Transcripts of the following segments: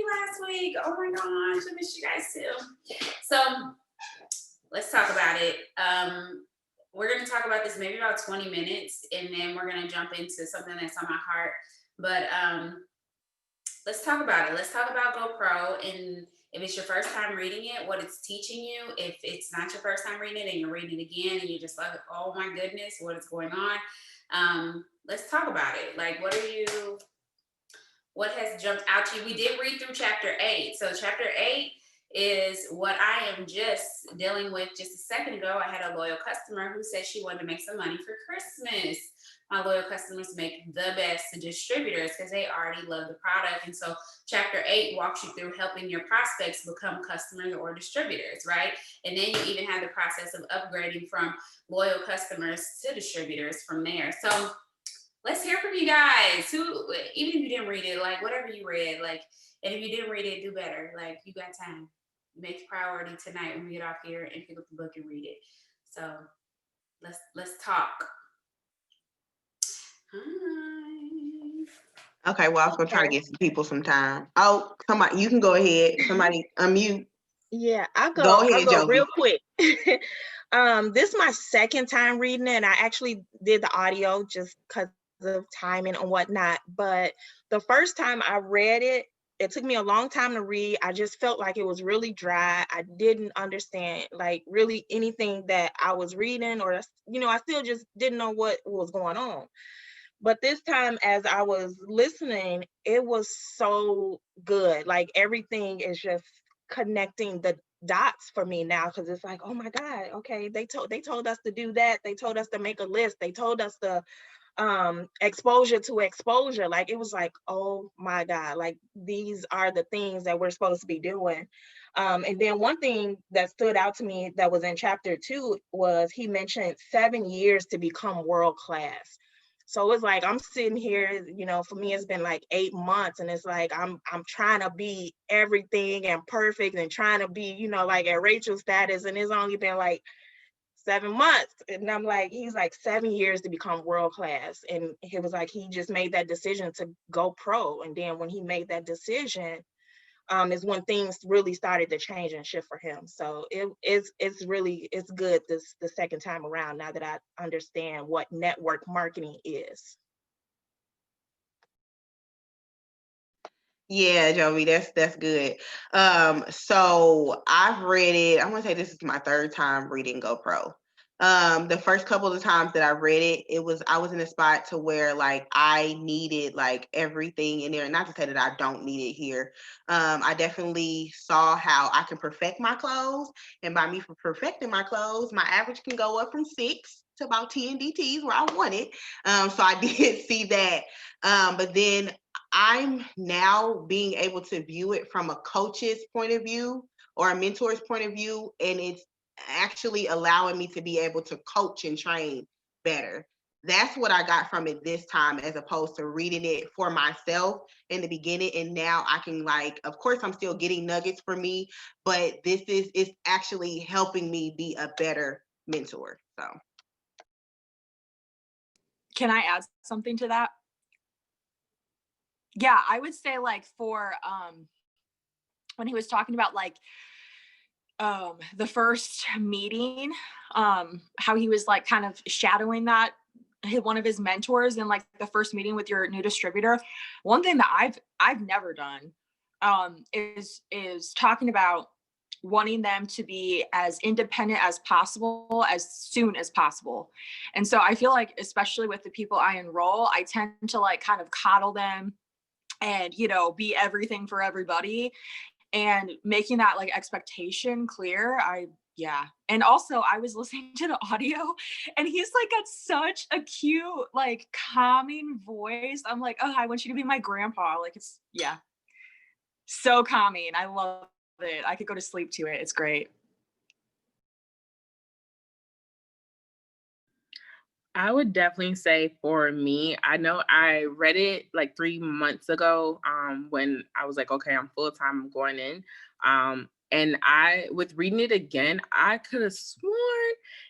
you last week. Oh my gosh, I missed you guys too. So let's talk about it. We're going to talk about this maybe about 20 minutes, and then we're going to jump into something that's on my heart. But let's talk about it. Let's talk about GoPro, and if it's your first time reading it, what it's teaching you. If it's not your first time reading it and you're reading it again and you're just like, oh my goodness, what is going on? Let's talk about it. Like, what has jumped out to you? We did read through chapter 8. So chapter 8 is what I am just dealing with. Just a second ago, I had a loyal customer who said she wanted to make some money for Christmas. My loyal customers make the best distributors because they already love the product. And so chapter 8 walks you through helping your prospects become customers or distributors, right? And then you even have the process of upgrading from loyal customers to distributors from there. So let's hear from you guys. Who, even if you didn't read it, like whatever you read, like, and if you didn't read it, do better. Like, you got time. Make priority tonight when we get off here and pick up the book and read it. So let's talk. Hi. Okay, well, I was gonna try to get some people some time. Oh, somebody, you can go ahead. Somebody unmute. Yeah, I'll ahead, go Jovi. real quick. This is my second time reading it, and I actually did the audio just because of timing and whatnot. But the first time I read it, it took me a long time to read. I just felt like it was really dry. I didn't understand like really anything that I was reading, or I still just didn't know what was going on. But this time, as I was listening, it was so good. Like everything is just connecting the dots for me now, because it's like, oh my God, okay, they told us to do that. They told us to make a list. They told us to exposure to exposure. Like it was like, oh my God, like these are the things that we're supposed to be doing. And then one thing that stood out to me that was in chapter 2 was he mentioned 7 years to become world class. So it's like I'm sitting here, for me it's been like 8 months, and it's like I'm trying to be everything and perfect and trying to be, like at Rachel's status, and it's only been like 7 months. And I'm like, he's like 7 years to become world class. And he was like, he just made that decision to go pro. And then when he made that decision, is when things really started to change and shift for him. So it's good the second time around, now that I understand what network marketing is. Yeah, Jovi, that's good. So I've read it. I'm gonna say this is my third time reading GoPro. The first couple of times that I read it, I was in a spot to where like I needed like everything in there. Not to say that I don't need it here. I definitely saw how I can perfect my clothes, and by me for perfecting my clothes, my average can go up from 6 to about 10 DTs where I want it. So I did see that. But then I'm now being able to view it from a coach's point of view or a mentor's point of view, and it's actually allowing me to be able to coach and train better. That's what I got from it this time, as opposed to reading it for myself in the beginning. And now I can, like, of course I'm still getting nuggets for me, but it's actually helping me be a better mentor. So can I add something to that? Yeah, I would say like for when he was talking about like the first meeting, how he was like kind of shadowing that one of his mentors in like the first meeting with your new distributor. One thing that I've never done is talking about wanting them to be as independent as possible as soon as possible. And so I feel like, especially with the people I enroll, I tend to like kind of coddle them and, be everything for everybody, and making that like expectation clear. And also I was listening to the audio, and he's like got such a cute, like calming voice. I'm like, oh, I want you to be my grandpa. Like it's so calming. I love it. I could go to sleep to it. It's great. I would definitely say for me, I know I read it like 3 months ago when I was like, okay, I'm full-time, I'm going in. And with reading it again, I could have sworn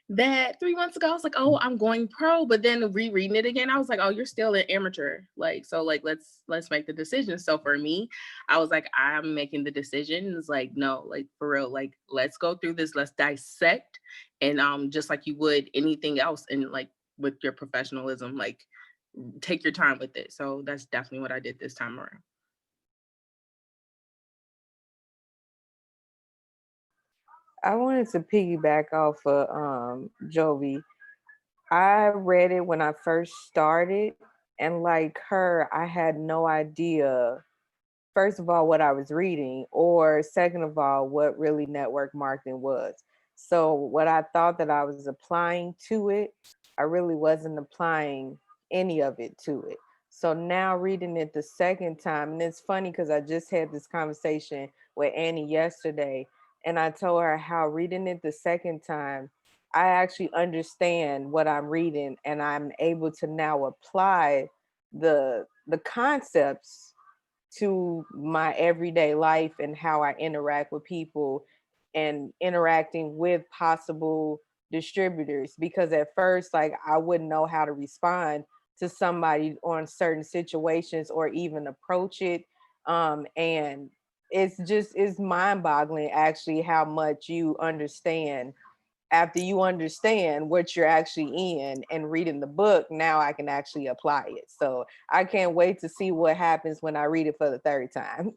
that 3 months ago, I was like, oh, I'm going pro. But then rereading it again, I was like, oh, you're still an amateur. Like, so like, let's make the decision. So for me, I was like, I'm making the decision. It's like, no, like for real, like, let's go through this. Let's dissect. And just like you would anything else, and like with your professionalism, like take your time with it. So that's definitely what I did this time around. I wanted to piggyback off of Jovi. I read it when I first started, and like her, I had no idea, first of all, what I was reading, or second of all, what really network marketing was. So what I thought that I was applying to it, I really wasn't applying any of it to it. So now reading it the second time, and it's funny because I just had this conversation with Annie yesterday, and I told her how reading it the second time, I actually understand what I'm reading, and I'm able to now apply the concepts to my everyday life and how I interact with people and interacting with possible distributors. Because at first, like, I wouldn't know how to respond to somebody on certain situations or even approach it. And it's mind boggling actually how much you understand after you understand what you're actually in and reading the book. Now I can actually apply it. So I can't wait to see what happens when I read it for the third time.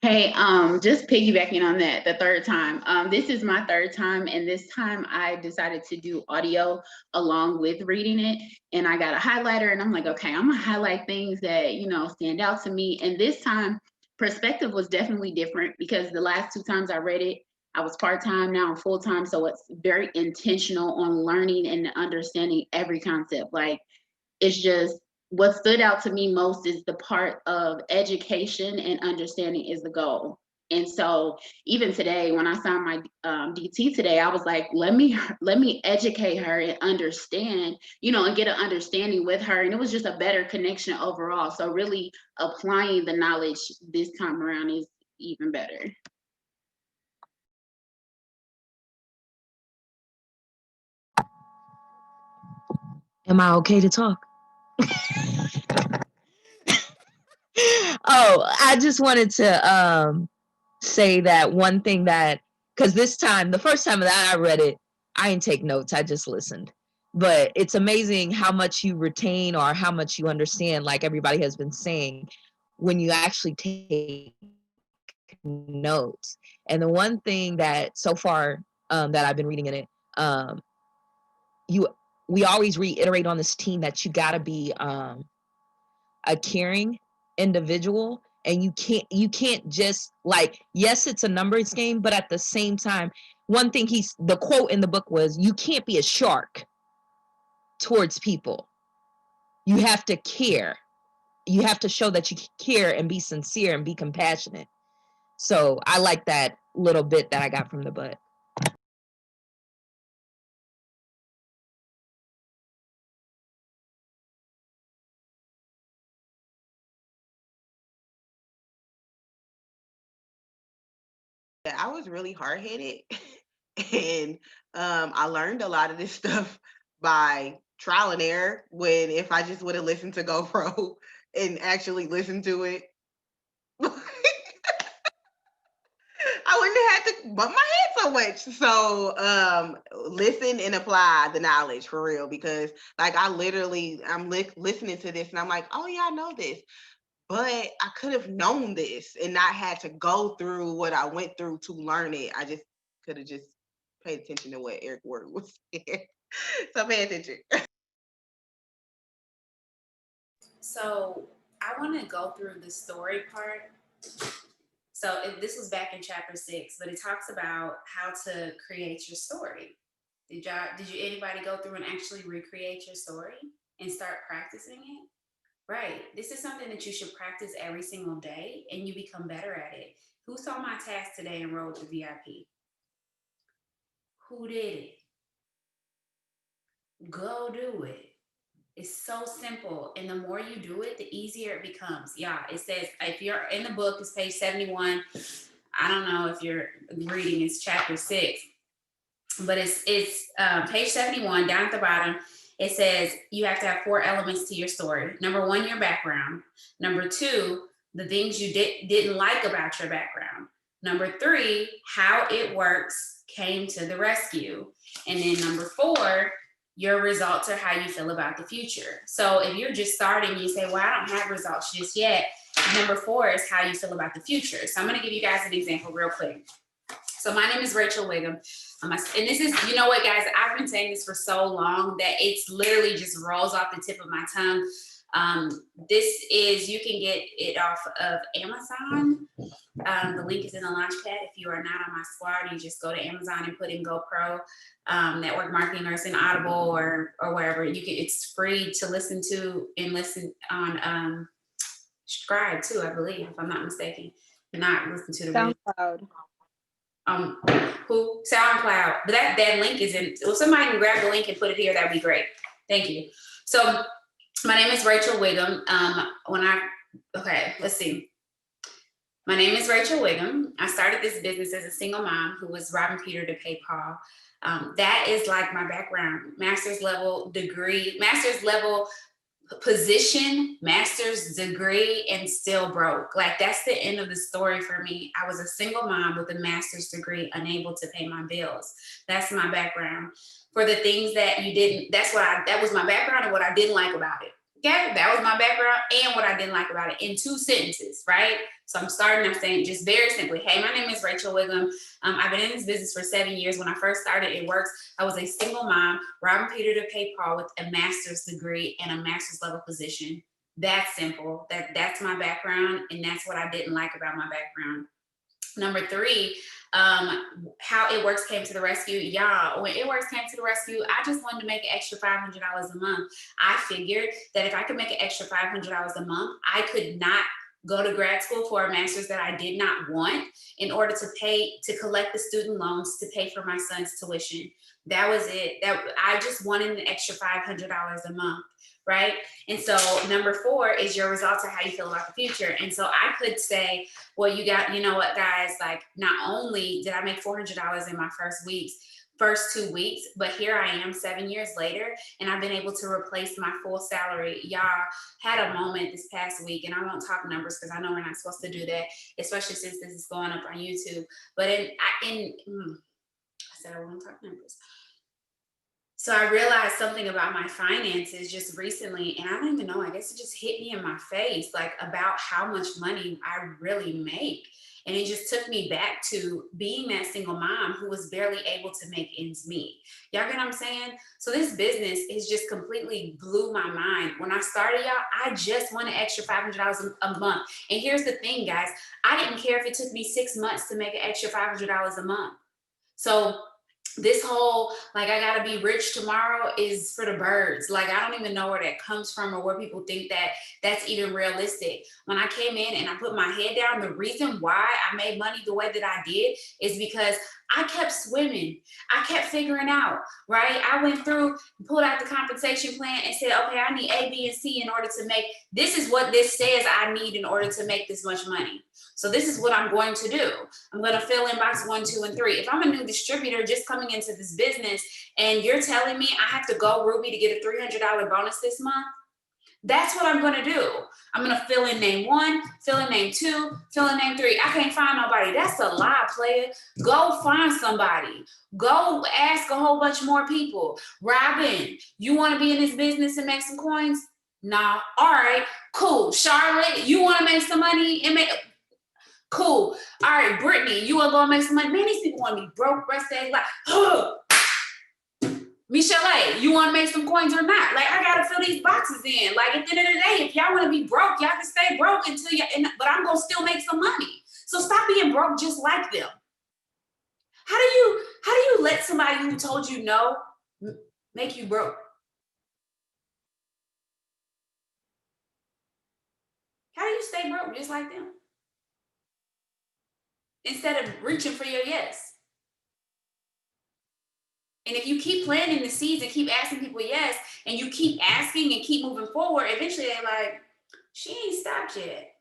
Hey, just piggybacking on that, the third time. This is my third time, and this time I decided to do audio along with reading it. And I got a highlighter, and I'm like, okay, I'm gonna highlight things that, you know, stand out to me. And this time, perspective was definitely different because the last two times I read it, I was part-time, now I'm full-time. So it's very intentional on learning and understanding every concept. Like, it's just what stood out to me most is the part of education and understanding is the goal. And so even today, when I signed my DT today, I was like, let me educate her and understand, you know, and get an understanding with her. And it was just a better connection overall. So really applying the knowledge this time around is even better. Am I okay to talk? Oh, I just wanted to say that one thing that, because this time, the first time that I read it, I didn't take notes, I just listened. But it's amazing how much you retain or how much you understand, like everybody has been saying, when you actually take notes. And the one thing that so far that I've been reading in it, you we always reiterate on this team that you got to be a caring individual, and you can't just, like, yes, it's a numbers game, but at the same time, one thing the quote in the book was, you can't be a shark towards people. You have to care. You have to show that you care and be sincere and be compassionate. So I like that little bit that I got from the book. I was really hard headed, and I learned a lot of this stuff by trial and error. When if I just would have listened to GoPro and actually listened to it, I wouldn't have had to bump my head so much. So listen and apply the knowledge for real, because like I'm listening to this and I'm like, oh yeah, I know this. But I could have known this and not had to go through what I went through to learn it. I just could have just paid attention to what Eric Ward was saying. So pay attention. So I want to go through the story part. So this was back in chapter 6, but it talks about how to create your story. Did anybody go through and actually recreate your story and start practicing it? Right. This is something that you should practice every single day and you become better at it. Who saw my task today and rolled the VIP? Who did it? Go do it. It's so simple. And the more you do it, the easier it becomes. Yeah, it says, if you're in the book, it's page 71. I don't know if you're reading, it's chapter 6. But it's page 71 down at the bottom. It says you have to have 4 elements to your story. Number 1, your background. Number 2, the things you didn't like about your background. Number 3, how it works came to the rescue. And then number 4, your results are how you feel about the future. So if you're just starting, you say, well, I don't have results just yet. Number 4 is how you feel about the future. So I'm going to give you guys an example real quick. So my name is Rachel Wiggum. And this is, you know what, guys, I've been saying this for so long that it's literally just rolls off the tip of my tongue. This is, you can get it off of Amazon. The link is in the launch pad. If you are not on my squad, you just go to Amazon and put in GoPro, network marketing, or it's in Audible or wherever. It's free to listen to and listen on Scribe too, I believe, if I'm not mistaken. Not listen to the SoundCloud. SoundCloud. But that link is in. Well, somebody can grab the link and put it here. That'd be great. Thank you. So my name is Rachel Wiggum. Let's see. My name is Rachel Wiggum. I started this business as a single mom who was robbing Peter to pay Paul. That is like my background. Master's level degree, master's level position, master's degree, and still broke. Like, that's the end of the story for me. I was a single mom with a master's degree, unable to pay my bills. That's my background. For the things that you didn't, that was my background and what I didn't like about it. Okay, that was my background and what I didn't like about it in 2 sentences, right? So I'm saying just very simply, hey, my name is Rachel Wiggum. I've been in this business for 7 years. When I first started, it works. I was a single mom, robbing Peter to pay Paul, with a master's degree and a master's level position. That's simple. That's my background, and that's what I didn't like about my background. Number 3, how It Works came to the rescue. Y'all, when It Works came to the rescue, I just wanted to make an extra $500 a month. I figured that if I could make an extra $500 a month, I could not go to grad school for a master's that I did not want in order to collect the student loans to pay for my son's tuition. That was it. I just wanted an extra $500 a month, right? And so number 4 is your results are how you feel about the future. And so I could say, well, you know what, guys, like, not only did I make $400 in my first 2 weeks, but here I am 7 years later, and I've been able to replace my full salary. Y'all had a moment this past week, and I won't talk numbers because I know we're not supposed to do that, especially since this is going up on YouTube. But I said I won't talk numbers. So I realized something about my finances just recently, and I don't even know, I guess it just hit me in my face, like, about how much money I really make. And it just took me back to being that single mom who was barely able to make ends meet. Y'all get what I'm saying? So this business is just completely blew my mind. When I started, y'all, I just wanted an extra $500 a month. And here's the thing, guys, I didn't care if it took me 6 months to make an extra $500 a month. So this whole, like, I gotta be rich tomorrow is for the birds. Like, I don't even know where that comes from or where people think that that's even realistic. When I came in and I put my head down, the reason why I made money the way that I did is because I kept swimming. I kept figuring out, right? I went through, pulled out the compensation plan and said, okay, I need A, B, and C in order to make, this is what this says I need in order to make this much money. So this is what I'm going to do. I'm going to fill in box 1, 2, and 3. If I'm a new distributor just coming into this business and you're telling me I have to go Ruby to get a $300 bonus this month, that's what I'm going to do. I'm going to fill in name 1, fill in name 2, fill in name 3. I can't find nobody. That's a lie, player. Go find somebody. Go ask a whole bunch more people. Robin, you want to be in this business and make some coins? Nah. All right, cool. Charlotte, you want to make some money and make... Cool. All right, Brittany, you want to go and make some money? Man, these people want to be broke, rest of their life. Michelle, you want to make some coins or not? Like, I got to fill these boxes in. Like, at the end of the day, if y'all want to be broke, y'all can stay broke until but I'm going to still make some money. So stop being broke just like them. How do you let somebody who told you no make you broke? How do you stay broke just like them? Instead of reaching for your yes. And if you keep planting the seeds and keep asking people yes, and you keep asking and keep moving forward, eventually they're like, she ain't stopped yet.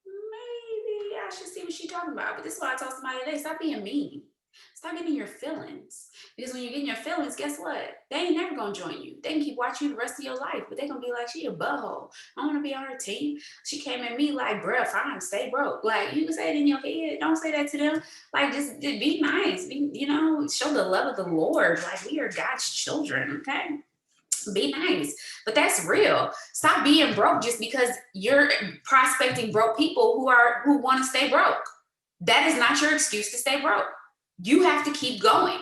Maybe I should see what she's talking about. But this is what I told somebody today. Stop being mean. Stop getting your feelings. Because when you get in your feelings, guess what? They ain't never gonna join you. They can keep watching you the rest of your life, but they're gonna be like, she a butthole. I wanna be on her team. She came at me like, bruh, fine, stay broke. Like, you can say it in your head. Don't say that to them. Like, just be nice. Be, show the love of the Lord. Like, we are God's children, okay? Be nice. But that's real. Stop being broke just because you're prospecting broke people who want to stay broke. That is not your excuse to stay broke. You have to keep going.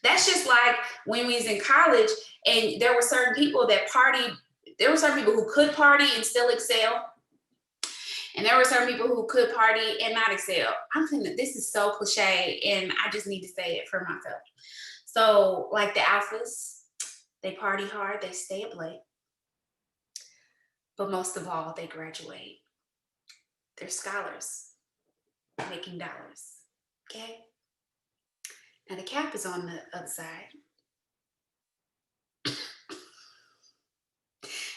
That's just like when we was in college and there were certain people that partied. There were certain people who could party and still excel. And there were certain people who could party and not excel. I'm thinking this is so cliche and I just need to say it for myself. So like the alphas, they party hard, they stay up late. But most of all, they graduate. They're scholars making dollars, okay? Now the cap is on the other side.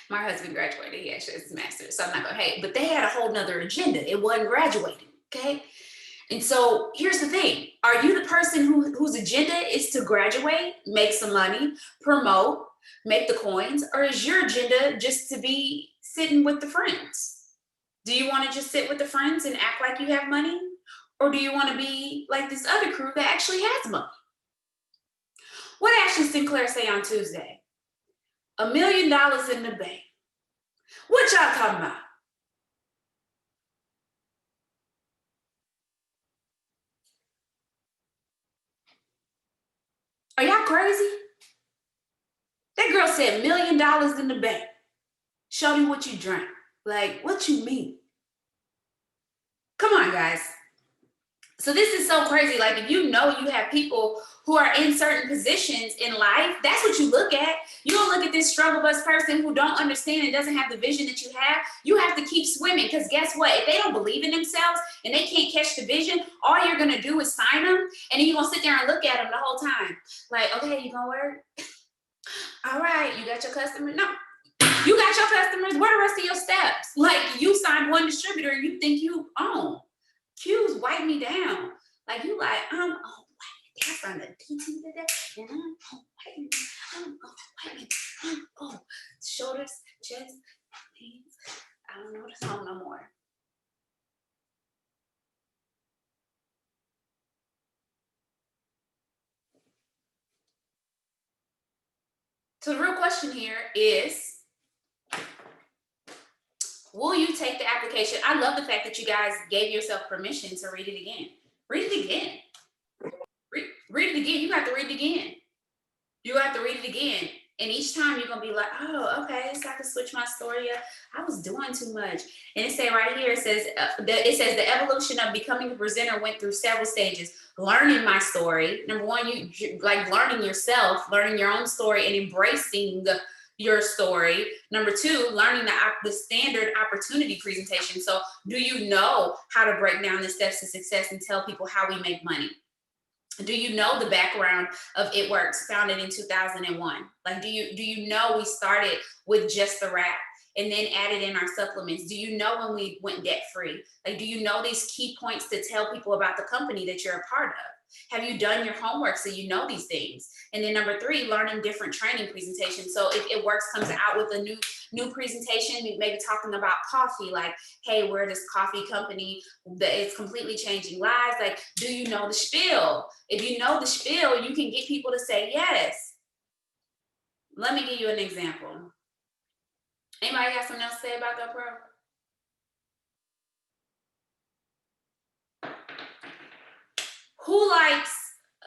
My husband graduated, he actually has his master's, so I'm not gonna hate, but they had a whole nother agenda. It wasn't graduating, okay? And so here's the thing. Are you the person whose agenda is to graduate, make some money, promote, make the coins, or is your agenda just to be sitting with the friends? Do you want to just sit with the friends and act like you have money? Or do you want to be like this other crew that actually has money? What did Ashley Sinclair say on Tuesday? $1 million in the bank. What y'all talking about? Are y'all crazy? That girl said $1 million in the bank. Show me what you drank. Like, what you mean? Come on, guys. So this is so crazy. Like, if you know you have people who are in certain positions in life, that's what you look at. You don't look at this struggle bus person who don't understand and doesn't have the vision that you have. You have to keep swimming because guess what? If they don't believe in themselves and they can't catch the vision, all you're going to do is sign them and then you're going to sit there and look at them the whole time. Like, okay, you going to work? All right, you got your customer? No. You got your customers? Where the rest of your steps? Like, you signed one distributor and you think you own. Q's wipe me down. Like, you like, I'm that's from the PT today. And I'm shoulders, chest, knees. I don't know the song no more. So the real question here is, will you take the application? I love the fact that you guys gave yourself permission to read it again. Read it again. Read it again. You have to read it again. You have to read it again. And each time you're going to be like, oh, okay, so I can switch my story up. I was doing too much. And it says right here, it says the evolution of becoming a presenter went through several stages. Learning my story. Number one, you like learning yourself, learning your own story and embracing your story. Number two, learning the standard opportunity presentation. So do you know how to break down the steps to success and tell people how we make money? Do you know the background of It Works, founded in 2001? Like, do you know we started with just the wrap and then added in our supplements? Do you know when we went debt free? Like, do you know these key points to tell people about the company that you're a part of? Have you done your homework so you know these things? And then number three, learning different training presentations. So if It Works comes out with a new presentation, maybe talking about coffee, like, hey, we're this coffee company that is completely changing lives. Like, do you know the spiel? If you know the spiel, you can get people to say yes. Let me give you an example. Anybody have something else to say about GoPro? Who likes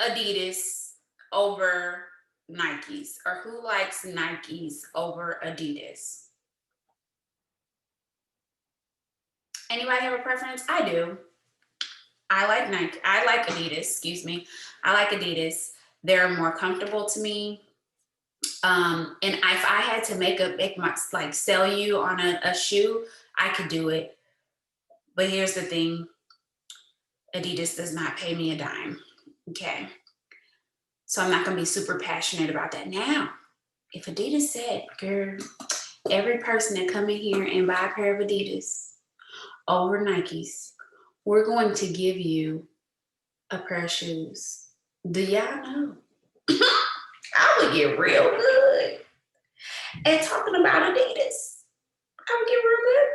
Adidas over Nikes? Or who likes Nikes over Adidas? Anybody have a preference? I do. I like Nike. I like Adidas, excuse me. I like Adidas. They're more comfortable to me. And if I had to make my like sell you on a shoe, I could do it. But here's the thing. Adidas does not pay me a dime. Okay. So I'm not going to be super passionate about that. Now, if Adidas said, girl, every person that come in here and buy a pair of Adidas over Nikes, we're going to give you a pair of shoes. Do y'all know? I would get real good at talking about Adidas. I would get real good.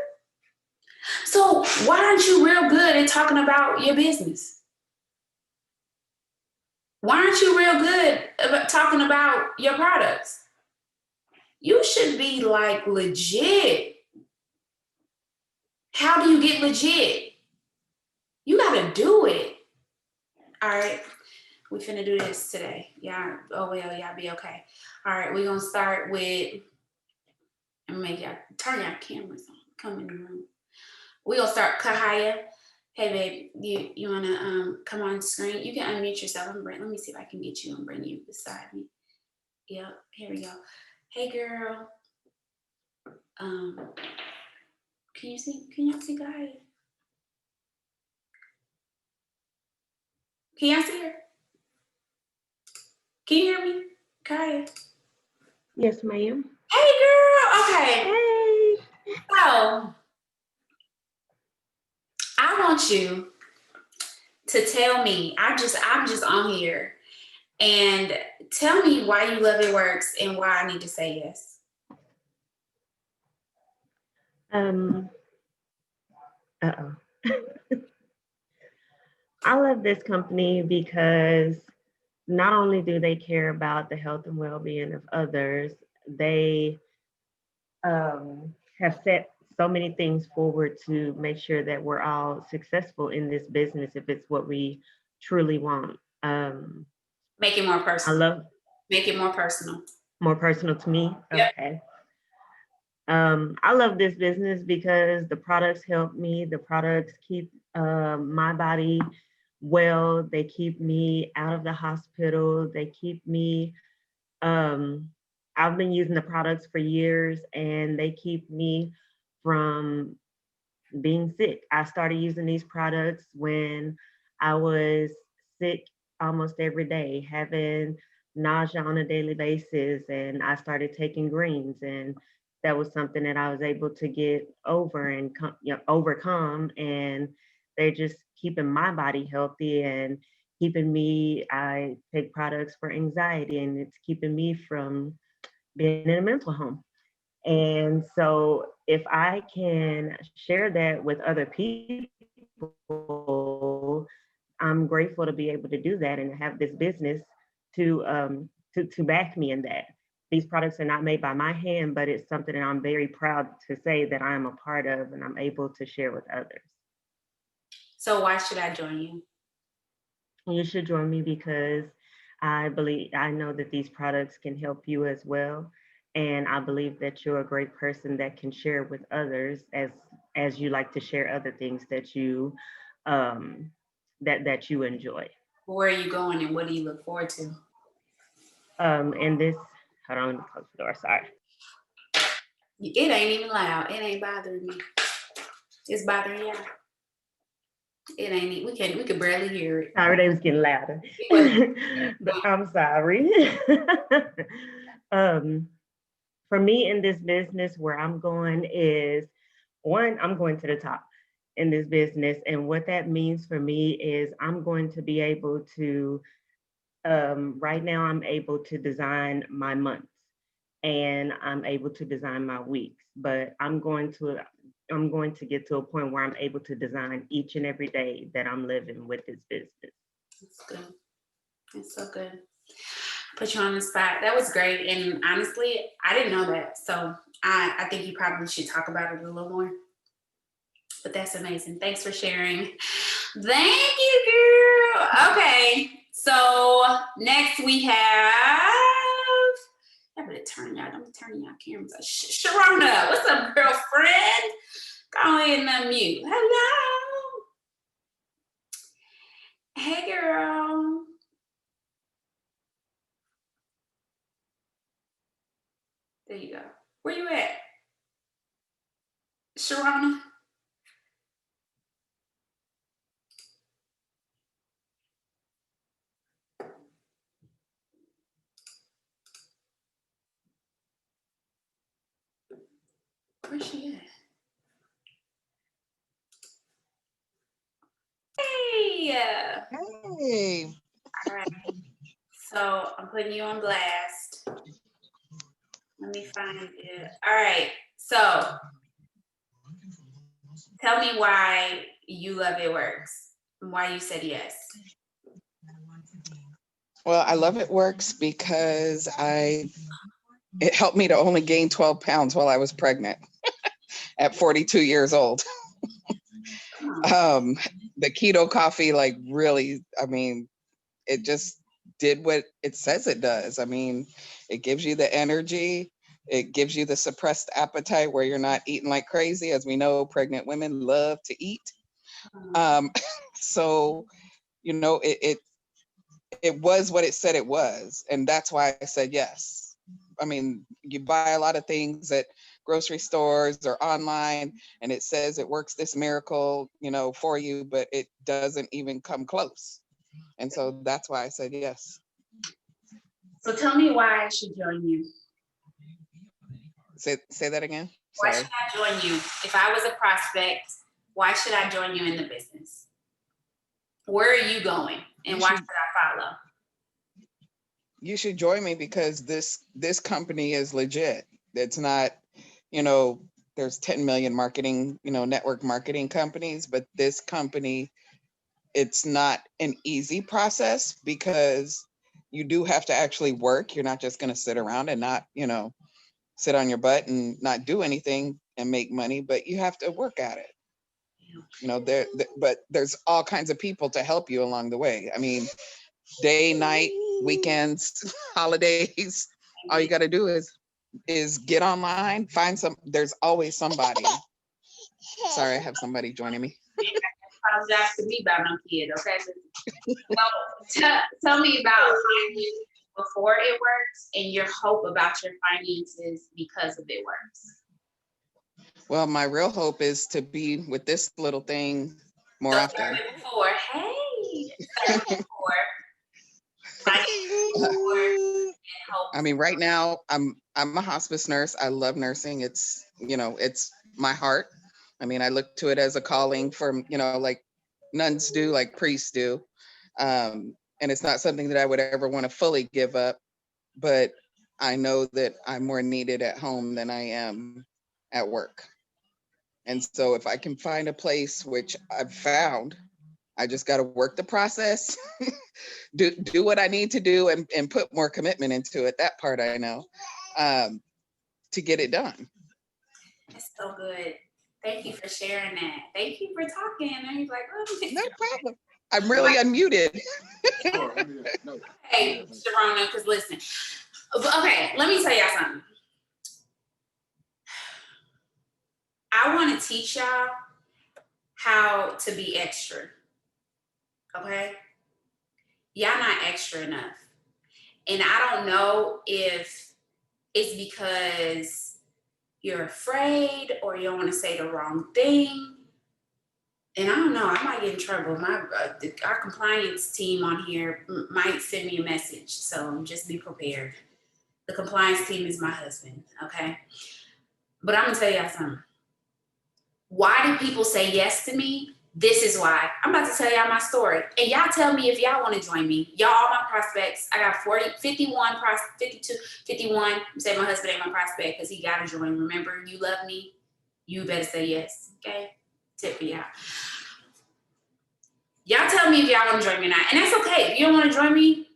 So why aren't you real good at talking about your business? Why aren't you real good about talking about your products? You should be like legit. How do you get legit? You gotta do it. All right, we finna do this today. Yeah, oh well, y'all be okay. All right, we're gonna start with, and make y'all turn your cameras on. Come in the room. We're gonna start Kahaya. Hey babe, you wanna come on screen? You can unmute yourself. Let me see if I can get you and bring you beside me. Yep, here we go. Hey girl. Can you see? Can y'all see Kahaya? Can y'all see her? Can you hear me? Kahaya? Yes, ma'am. Hey girl. Okay. Hey. So I want you to tell me. I'm just on here, and tell me why you love It Works and why I need to say yes. I love this company because not only do they care about the health and well-being of others, they have set so many things forward to make sure that we're all successful in this business if it's what we truly want. Make it more I personal. love Make it more personal. more personal to me. Yep. Okay. I love this business because the products help me. The products keep my body well. They keep me out of the hospital. They keep me, I've been using the products for years and they keep me from being sick. I started using these products when I was sick almost every day, having nausea on a daily basis, and I started taking greens, and that was something that I was able to get over and overcome. And they're just keeping my body healthy and keeping me. I take products for anxiety, and it's keeping me from being in a mental home. And so if I can share that with other people, I'm grateful to be able to do that and have this business to back me in that. These products are not made by my hand, but it's something that I'm very proud to say that I'm a part of and I'm able to share with others. So why should I join you? You should join me because I know that these products can help you as well. And I believe that you're a great person that can share with others as you like to share other things that you that you enjoy. Where are you going and what do you look forward to? And this, hold on, let me close the door, sorry. It ain't even loud. It ain't bothering me. It's bothering y'all. It ain't. We could barely hear it. Sorry, they was getting louder. But I'm sorry. For me in this business, where I'm going is one, I'm going to the top in this business. And what that means for me is I'm going to be able to, right now I'm able to design my months and I'm able to design my weeks, but I'm going to get to a point where I'm able to design each and every day that I'm living with this business. That's good. That's so good. Put you on the spot. That was great. And honestly, I didn't know that. So I think you probably should talk about it a little more. But that's amazing. Thanks for sharing. Thank you, girl. Okay. So next we have, I'm gonna turn y'all cameras on. Sharona, what's up, girlfriend? Go ahead and unmute. Hello. Hey, girl. There you go. Where you at? Sharona? Where's she at? Hey. Hey. All right. So I'm putting you on blast. Let me find it. All right. So tell me why you love It Works and why you said yes. Well, I love It Works because it helped me to only gain 12 pounds while I was pregnant at 42 years old. The keto coffee, like, really, I mean, it just did what it says it does. I mean, it gives you the energy. It gives you the suppressed appetite where you're not eating like crazy. As we know, pregnant women love to eat. So, you know, it was what it said it was. And that's why I said yes. I mean, you buy a lot of things at grocery stores or online, and it says it works this miracle, you know, for you, but it doesn't even come close. And so that's why I said yes. So tell me why I should join you. Say that again. Why Sorry. should I join you? If I was a prospect, why should I join you in the business? Where are you going, and why should I follow? You should join me because this company is legit. It's not, you know, there's 10 million marketing, you know, network marketing companies, but this company, it's not an easy process because you do have to actually work. You're not just going to sit around and not, you know, sit on your butt and not do anything and make money, but you have to work at it. You know, but there's all kinds of people to help you along the way. I mean, day, night, weekends, holidays. All you got to do is get online, find there's always somebody. Sorry, I have somebody joining me. Apologize to me about my kid, okay? So tell me about finances before It Works and your hope about your finances because of It Works. Well, my real hope is to be with this little thing more So often. start with before. Hey, start with before. Finances before and hope. I mean, right now I'm a hospice nurse. I love nursing. It's, you know, it's my heart. I mean, I look to it as a calling from, you know, like nuns do, like priests do. And it's not something that I would ever want to fully give up, but I know that I'm more needed at home than I am at work. And so if I can find a place, which I've found, I just got to work the process, do what I need to do and put more commitment into it. That part I know, to get it done. That's so good. Thank you for sharing that. Thank you for talking. And he's like, oh, No problem. I'm really unmuted. hey, Sharona, because listen. Okay, let me tell y'all something. I want to teach y'all how to be extra. Okay? Y'all not extra enough. And I don't know if it's because you're afraid or you don't want to say the wrong thing. And I don't know, I might get in trouble. Our compliance team on here might send me a message. So just be prepared. The compliance team is my husband, okay? But I'm gonna tell y'all something. Why do people say yes to me? This is why. I'm about to tell y'all my story. And y'all tell me if y'all want to join me. Y'all all my prospects. I got 51, 52, 51. I'm saying my husband ain't my prospect because he got to join. Remember, you love me. You better say yes. Okay? Tip for y'all. Y'all tell me if y'all want to join me or not. And that's okay. If you don't want to join me,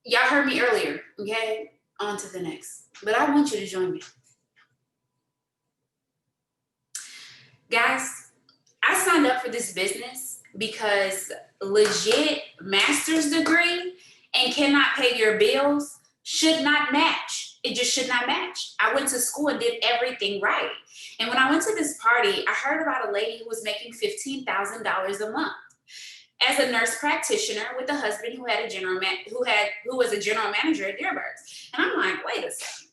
y'all heard me earlier. Okay? On to the next. But I want you to join me. Guys, I signed up for this business because legit master's degree and cannot pay your bills should not match. It just should not match. I went to school and did everything right. And when I went to this party, I heard about a lady who was making $15,000 a month as a nurse practitioner with a husband who had who was a general manager at Dearborn's. And I'm like, wait a second.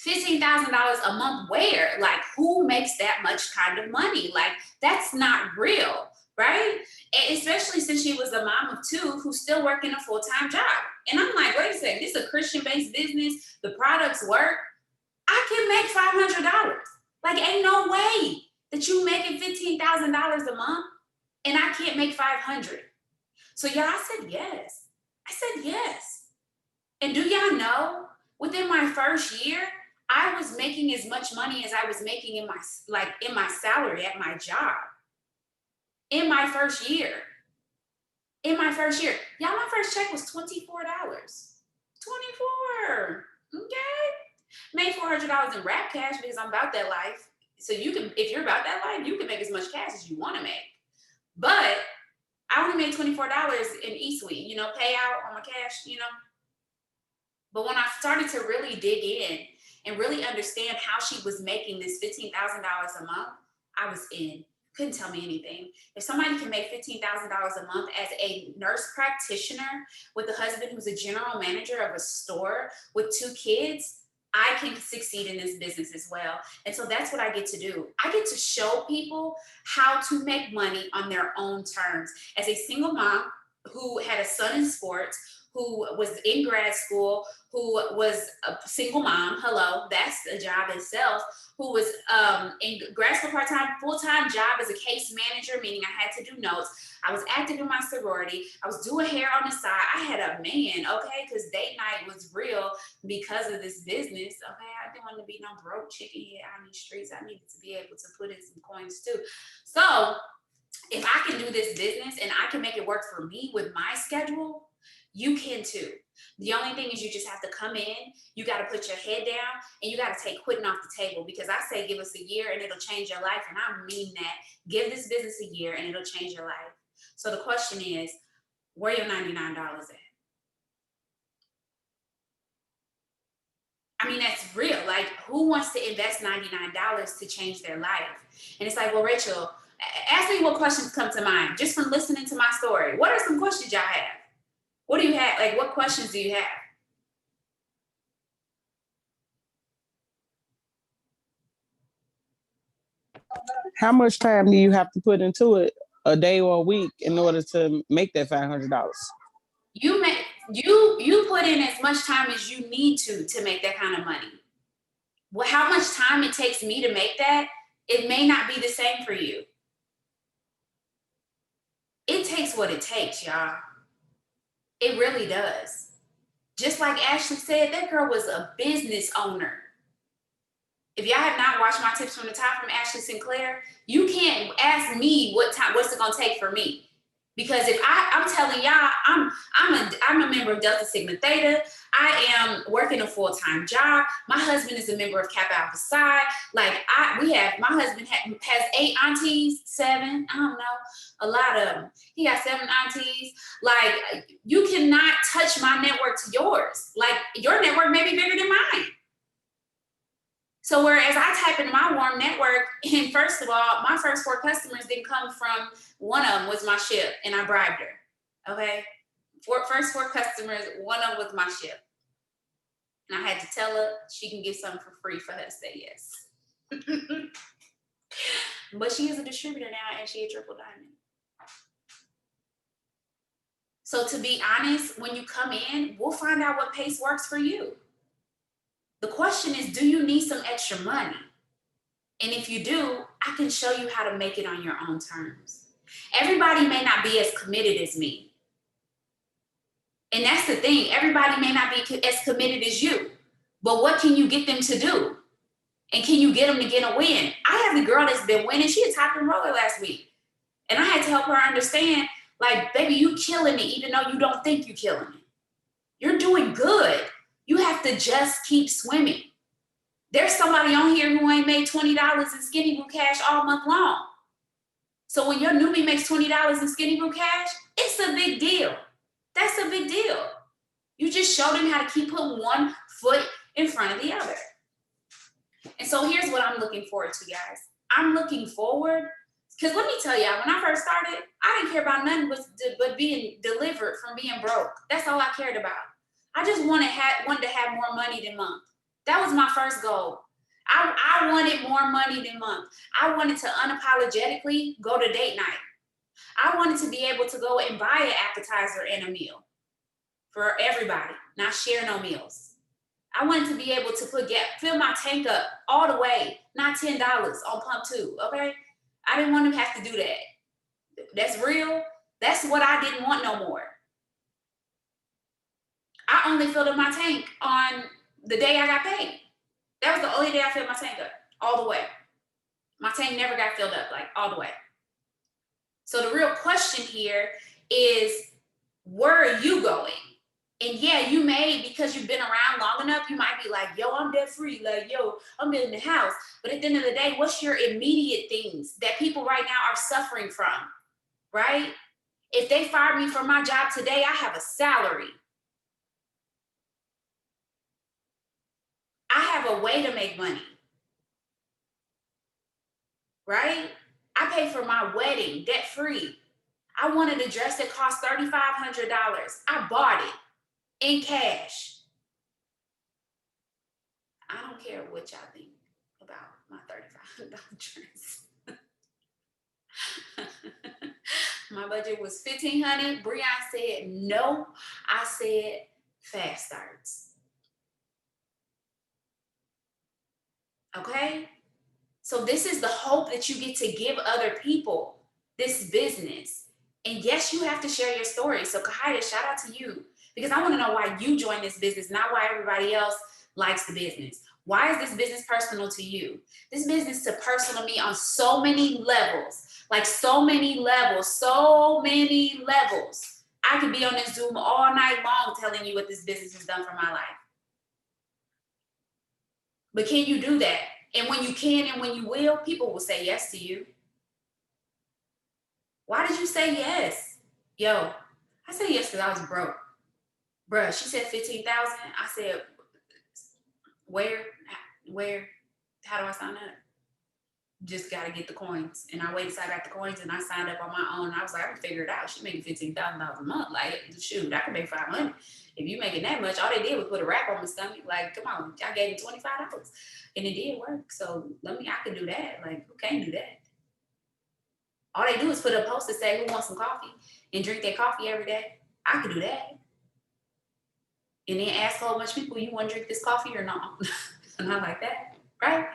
$15,000 a month where? Like, who makes that much kind of money? Like, that's not real, right? And especially since she was a mom of two who's still working a full-time job. And I'm like, wait a second, this is a Christian-based business. The products work. I can make $500. Like, ain't no way that you making $15,000 a month and I can't make 500. So y'all, I said yes. I said yes. And do y'all know, within my first year, I was making as much money as I was making in my salary at my job. In my first year. Y'all, my first check was $24. 24. Okay. Made $400 in rap cash because I'm about that life. So you can, if you're about that life, you can make as much cash as you want to make. But I only made $24 in eSuite, you know, pay out on my cash, you know. But when I started to really dig in and really understand how she was making this $15,000 a month, I was in. Couldn't tell me anything. If somebody can make $15,000 a month as a nurse practitioner with a husband who's a general manager of a store with 2 kids, I can succeed in this business as well. And so that's what I get to do. I get to show people how to make money on their own terms. As a single mom who had a son in sports, who was in grad school, who was a single mom, hello, that's a job itself, who was in grad school part-time, full-time job as a case manager, meaning I had to do notes. I was active in my sorority. I was doing hair on the side. I had a man, okay, because date night was real because of this business, okay? I didn't want to be no broke chicken head out in the streets. I needed to be able to put in some coins too. So if I can do this business and I can make it work for me with my schedule, you can too. The only thing is you just have to come in, you got to put your head down, and you got to take quitting off the table, because I say give us a year and it'll change your life, and I mean that. Give this business a year and it'll change your life. So the question is, where your $99 at? I mean, that's real. Like, who wants to invest $99 to change their life? And it's like, well, Rachel, ask me what questions come to mind just from listening to my story. What are some questions y'all have? What do you have? Like, what questions do you have? How much time do you have to put into it, a day or a week, in order to make that $500? You put in as much time as you need to make that kind of money. Well, how much time it takes me to make that, it may not be the same for you. It takes what it takes, y'all. It really does. Just like Ashley said, that girl was a business owner. If y'all have not watched my tips from the top from Ashley Sinclair, you can't ask me what's it gonna take for me. Because if I'm telling y'all, I'm a member of Delta Sigma Theta. I am working a full-time job. My husband is a member of Kappa Alpha Psi. Like my husband has 8 aunties, 7, I don't know, a lot of them. He got 7 aunties. Like, you cannot touch my network to yours. Like, your network may be bigger than mine. So whereas I type into my warm network, and first of all, my first 4 customers didn't come from, one of them was my ship, and I bribed her, okay? First 4 customers, one of them was my ship. And I had to tell her she can get something for free for her to say yes. But she is a distributor now, and she a triple diamond. So to be honest, when you come in, we'll find out what pace works for you. The question is, do you need some extra money? And if you do, I can show you how to make it on your own terms. Everybody may not be as committed as me. And that's the thing. Everybody may not be as committed as you. But what can you get them to do? And can you get them to get a win? I have the girl that's been winning. She had topped and roller last week. And I had to help her understand, like, baby, you killing it even though you don't think you're killing it. You're doing good. You have to just keep swimming. There's somebody on here who ain't made $20 in Skinny Boo cash all month long. So when your newbie makes $20 in Skinny Boo cash, it's a big deal. That's a big deal. You just show them how to keep putting one foot in front of the other. And so here's what I'm looking forward to, guys. I'm looking forward, because let me tell y'all, when I first started, I didn't care about nothing but being delivered from being broke. That's all I cared about. I just wanted to have more money than month. That was my first goal. I wanted more money than month. I wanted to unapologetically go to date night. I wanted to be able to go and buy an appetizer and a meal for everybody, not share no meals. I wanted to be able to fill my tank up all the way, not $10 on pump 2, okay? I didn't want to have to do that. That's real. That's what I didn't want no more. I only filled up my tank on the day I got paid. That was the only day I filled my tank up, all the way. My tank never got filled up, like all the way. So the real question here is, where are you going? And yeah, you may, because you've been around long enough, you might be like, yo, I'm debt free. Like, yo, I'm building a house. But at the end of the day, what's your immediate things that people right now are suffering from, right? If they fired me from my job today, I have a salary. I have a way to make money, right? I paid for my wedding debt free. I wanted a dress that cost $3,500. I bought it in cash. I don't care what y'all think about my $3,500 dress. My budget was $1,500. Breon said no. I said fast starts. Okay? So this is the hope that you get to give other people, this business. And yes, you have to share your story. So Kahida, shout out to you, because I want to know why you joined this business, not why everybody else likes the business. Why is this business personal to you? This business is personal to me on so many levels, like so many levels. I could be on this Zoom all night long telling you what this business has done for my life. But can you do that? And when you can and when you will, people will say yes to you. Why did you say yes? Yo, I said yes because I was broke. Bruh, she said 15,000. I said, where, how do I sign up? Just got to get the coins. And I waited till I got the coins and I signed up on my own. I was like, I can figure it out. She making $15,000 a month. Like, shoot, I can make $500. If you making that much, all they did was put a wrap on my stomach. Like, come on, I gave him $25. And it did work. So I can do that. Like, who can't do that? All they do is put a post to say who wants some coffee and drink their coffee every day. I could do that. And then ask a whole bunch of people, you want to drink this coffee or not? Not like that, right?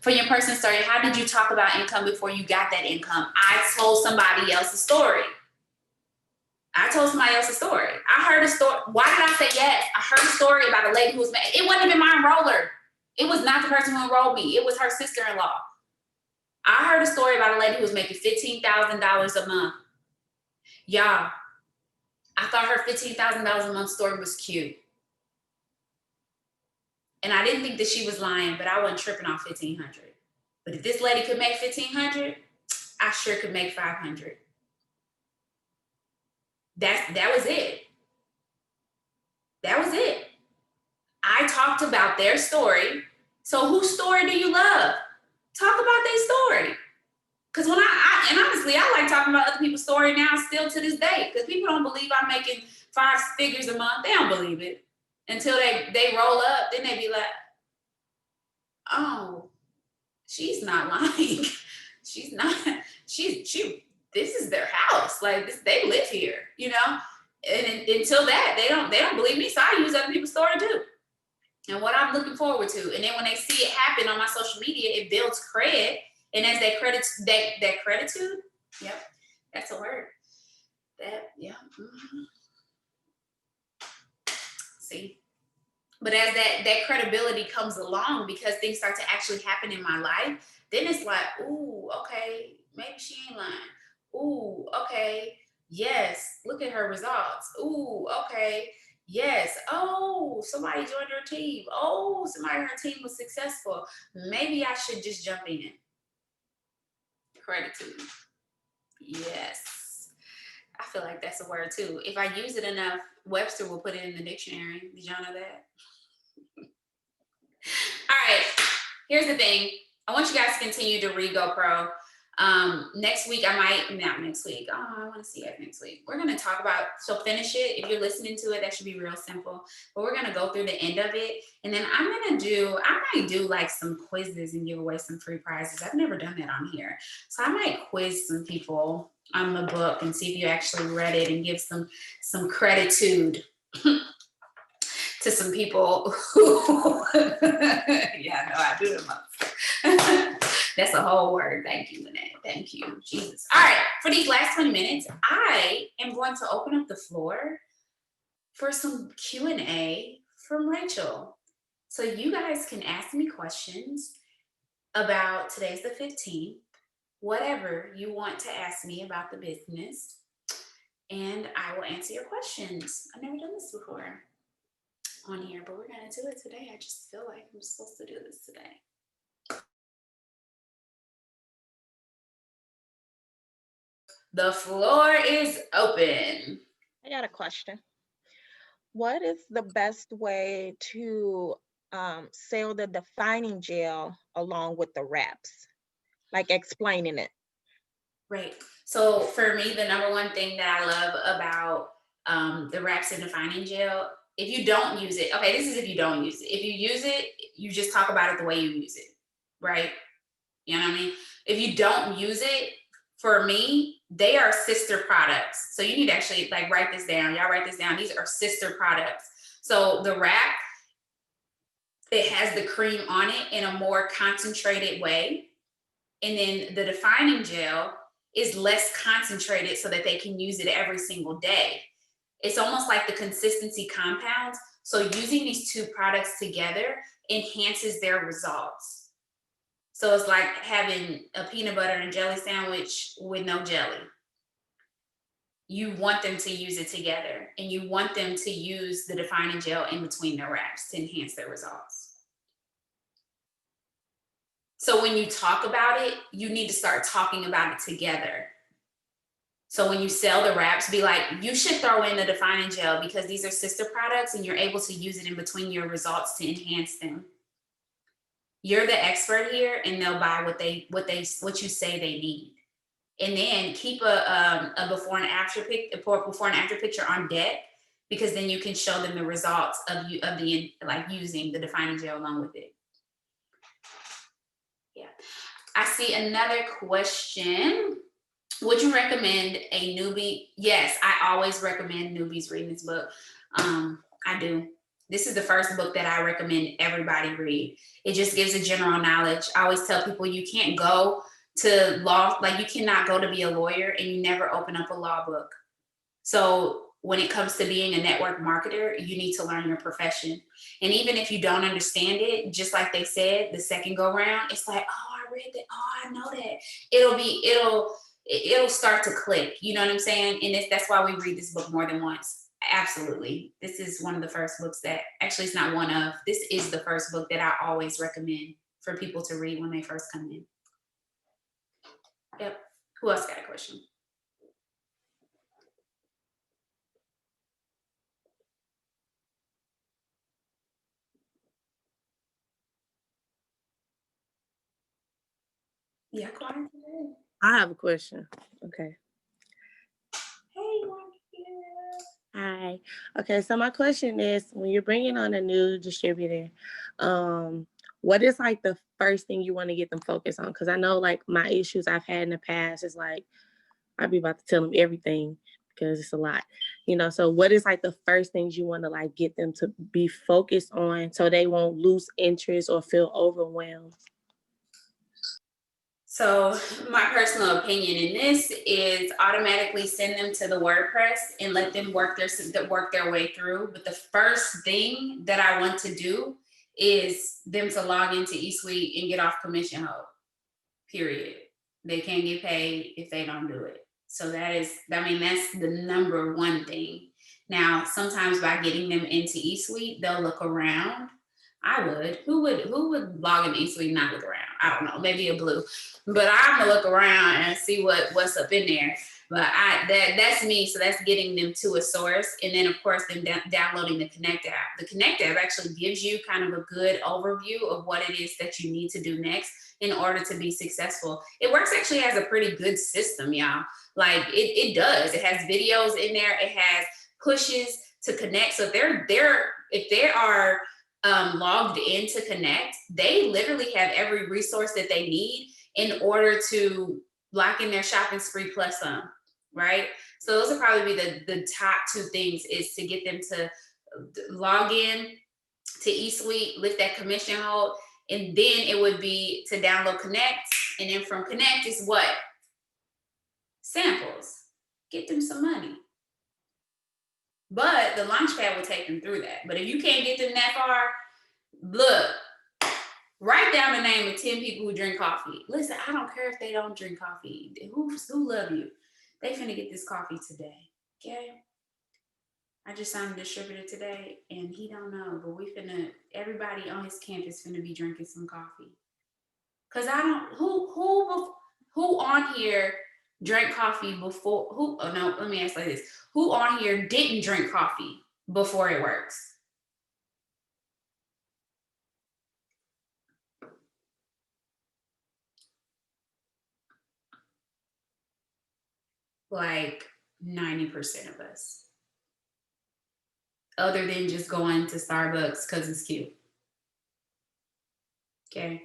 For your personal story, how did you talk about income before you got that income? I told somebody else's story. I heard a story. Why did I say yes? I heard a story about a lady who was mad. It wasn't even my enroller. It was not the person who enrolled me. It was her sister-in-law. I heard a story about a lady who was making $15,000 a month. Y'all, I thought her $15,000 a month story was cute. And I didn't think that she was lying, but I wasn't tripping off $1,500. But if this lady could make $1,500, I sure could make $500. That was it. That was it. I talked about their story. So whose story do you love? Talk about their story. Because when and honestly, I like talking about other people's story now still to this day, because people don't believe I'm making 5 figures a month. They don't believe it until they roll up. Then they be like, oh, she's not lying. She's not, this is their house. Like this, they live here, you know? And until that, they don't believe me. So I use other people's story too. And what I'm looking forward to. And then when they see it happen on my social media, it builds cred. And as they that gratitude, yep, that's a word. See? But as that credibility comes along, because things start to actually happen in my life, then it's like, ooh, okay, maybe she ain't lying. Ooh, okay, yes, look at her results. Ooh, okay, yes. Oh, somebody joined her team. Oh, somebody on her team was successful. Maybe I should just jump in. Gratitude. Yes. I feel like that's a word too. If I use it enough, Webster will put it in the dictionary. Did y'all know that? All right, here's the thing. I want you guys to continue to read GoPro. Next week, not next week. Oh, I want to see it next week. We're going to talk about, so finish it. If you're listening to it, that should be real simple. But we're going to go through the end of it. And then I might do like some quizzes and give away some free prizes. I've never done that on here. So I might quiz some people on the book and see if you actually read it and give some gratitude. to some people who, yeah, no, I do the most. That's a whole word. Thank you, Lynette. Thank you, Jesus. All right, for these last 20 minutes, I am going to open up the floor for some Q&A from Rachel. So you guys can ask me questions about today's the 15th, whatever you want to ask me about the business, and I will answer your questions. I've never done this before on here, but we're gonna do it today. I just feel like I'm supposed to do this today. The floor is open. I got a question. What is the best way to sell the defining gel along with the wraps? Like explaining it. Right. So for me, the number one thing that I love about the wraps and defining gel, if you don't use it, okay, this is if you don't use it. If you use it, you just talk about it the way you use it, right? You know what I mean? If you don't use it, for me, they are sister products. So you need to actually like write this down. Y'all write this down. These are sister products. So the wrap, it has the cream on it in a more concentrated way. And then the defining gel is less concentrated so that they can use it every single day. It's almost like the consistency compounds. So using these two products together enhances their results. So it's like having a peanut butter and jelly sandwich with no jelly. You want them to use it together, and you want them to use the defining gel in between their wraps to enhance their results. So when you talk about it, you need to start talking about it together. So when you sell the wraps, be like, you should throw in the defining gel because these are sister products and you're able to use it in between your results to enhance them. You're the expert here, and they'll buy what you say they need. And then keep a before and after picture on deck, because then you can show them the results of using the defining gel along with it. Yeah. I see another question. Would you recommend a newbie? Yes, I always recommend newbies reading this book. I do. This is the first book that I recommend everybody read. It just gives a general knowledge. I always tell people you can't go to law, like you cannot go to be a lawyer and you never open up a law book. So when it comes to being a network marketer, you need to learn your profession. And even if you don't understand it, just like they said, the second go round, it's like, oh, I read that. Oh, I know that. It'll start to click. You know what I'm saying? And that's why we read this book more than once. Absolutely. This is one of the first books that, actually it's not one of, this is the first book that I always recommend for people to read when they first come in. Yep. Who else got a question? Yeah, quiet today. I have a question. Okay. Hey, Hi. Okay, so my question is, when you're bringing on a new distributor, what is like the first thing you want to get them focused on? Because I know like my issues I've had in the past is like, I'd be about to tell them everything because it's a lot, so what is like the first things you want to like get them to be focused on so they won't lose interest or feel overwhelmed? So my personal opinion in this is automatically send them to the WordPress and let them work their way through. But the first thing that I want to do is them to log into eSuite and get off Commission Hub, period. They can't get paid if they don't do it. So that's the number one thing. Now, sometimes by getting them into eSuite, they'll look around. I would. Who would log in eSuite and not look around? I don't know, maybe a blue. But I'm gonna look around and see what's up in there. But that's me. So that's getting them to a source. And then of course, them downloading the Connect app. The Connect app actually gives you kind of a good overview of what it is that you need to do next in order to be successful. It works actually as a pretty good system, y'all. Like it does. It has videos in there. It has pushes to connect. So if they are logged in to Connect, they literally have every resource that they need in order to lock in their shopping spree plus some, right? So those will probably be the top two things, is to get them to log in to eSuite, lift that commission hold, and then it would be to download Connect. And then from Connect is what? Samples. Get them some money. But the Launchpad will take them through that. But if you can't get them that far, look, write down the name of 10 people who drink coffee. Listen, I don't care if they don't drink coffee. Who love you? They finna get this coffee today, okay? I just signed a distributor today, and he don't know, but everybody on his campus finna be drinking some coffee. Cause I don't, who on here drank coffee before, let me ask like this. Who on here didn't drink coffee before it works? Like 90% of us. Other than just going to Starbucks because it's cute. Okay.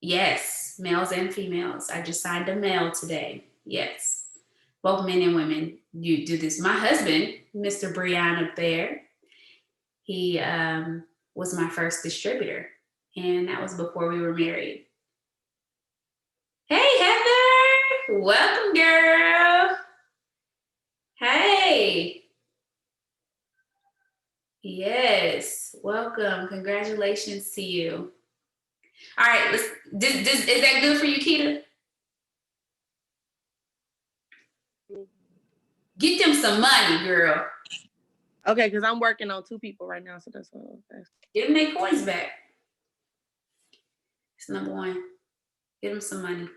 Yes, males and females. I just signed a male today. Yes. Both men and women, you do this. My husband, Mr. Brian up there, he was my first distributor. And that was before we were married. Hey, Heather. Welcome, girl. Hey. Yes. Welcome. Congratulations to you. All right. Is that good for you, Keita? Get them some money, girl. Okay, because I'm working on 2 people right now, so that's what I'm asking. Give them their coins back. It's number 1. Get them some money.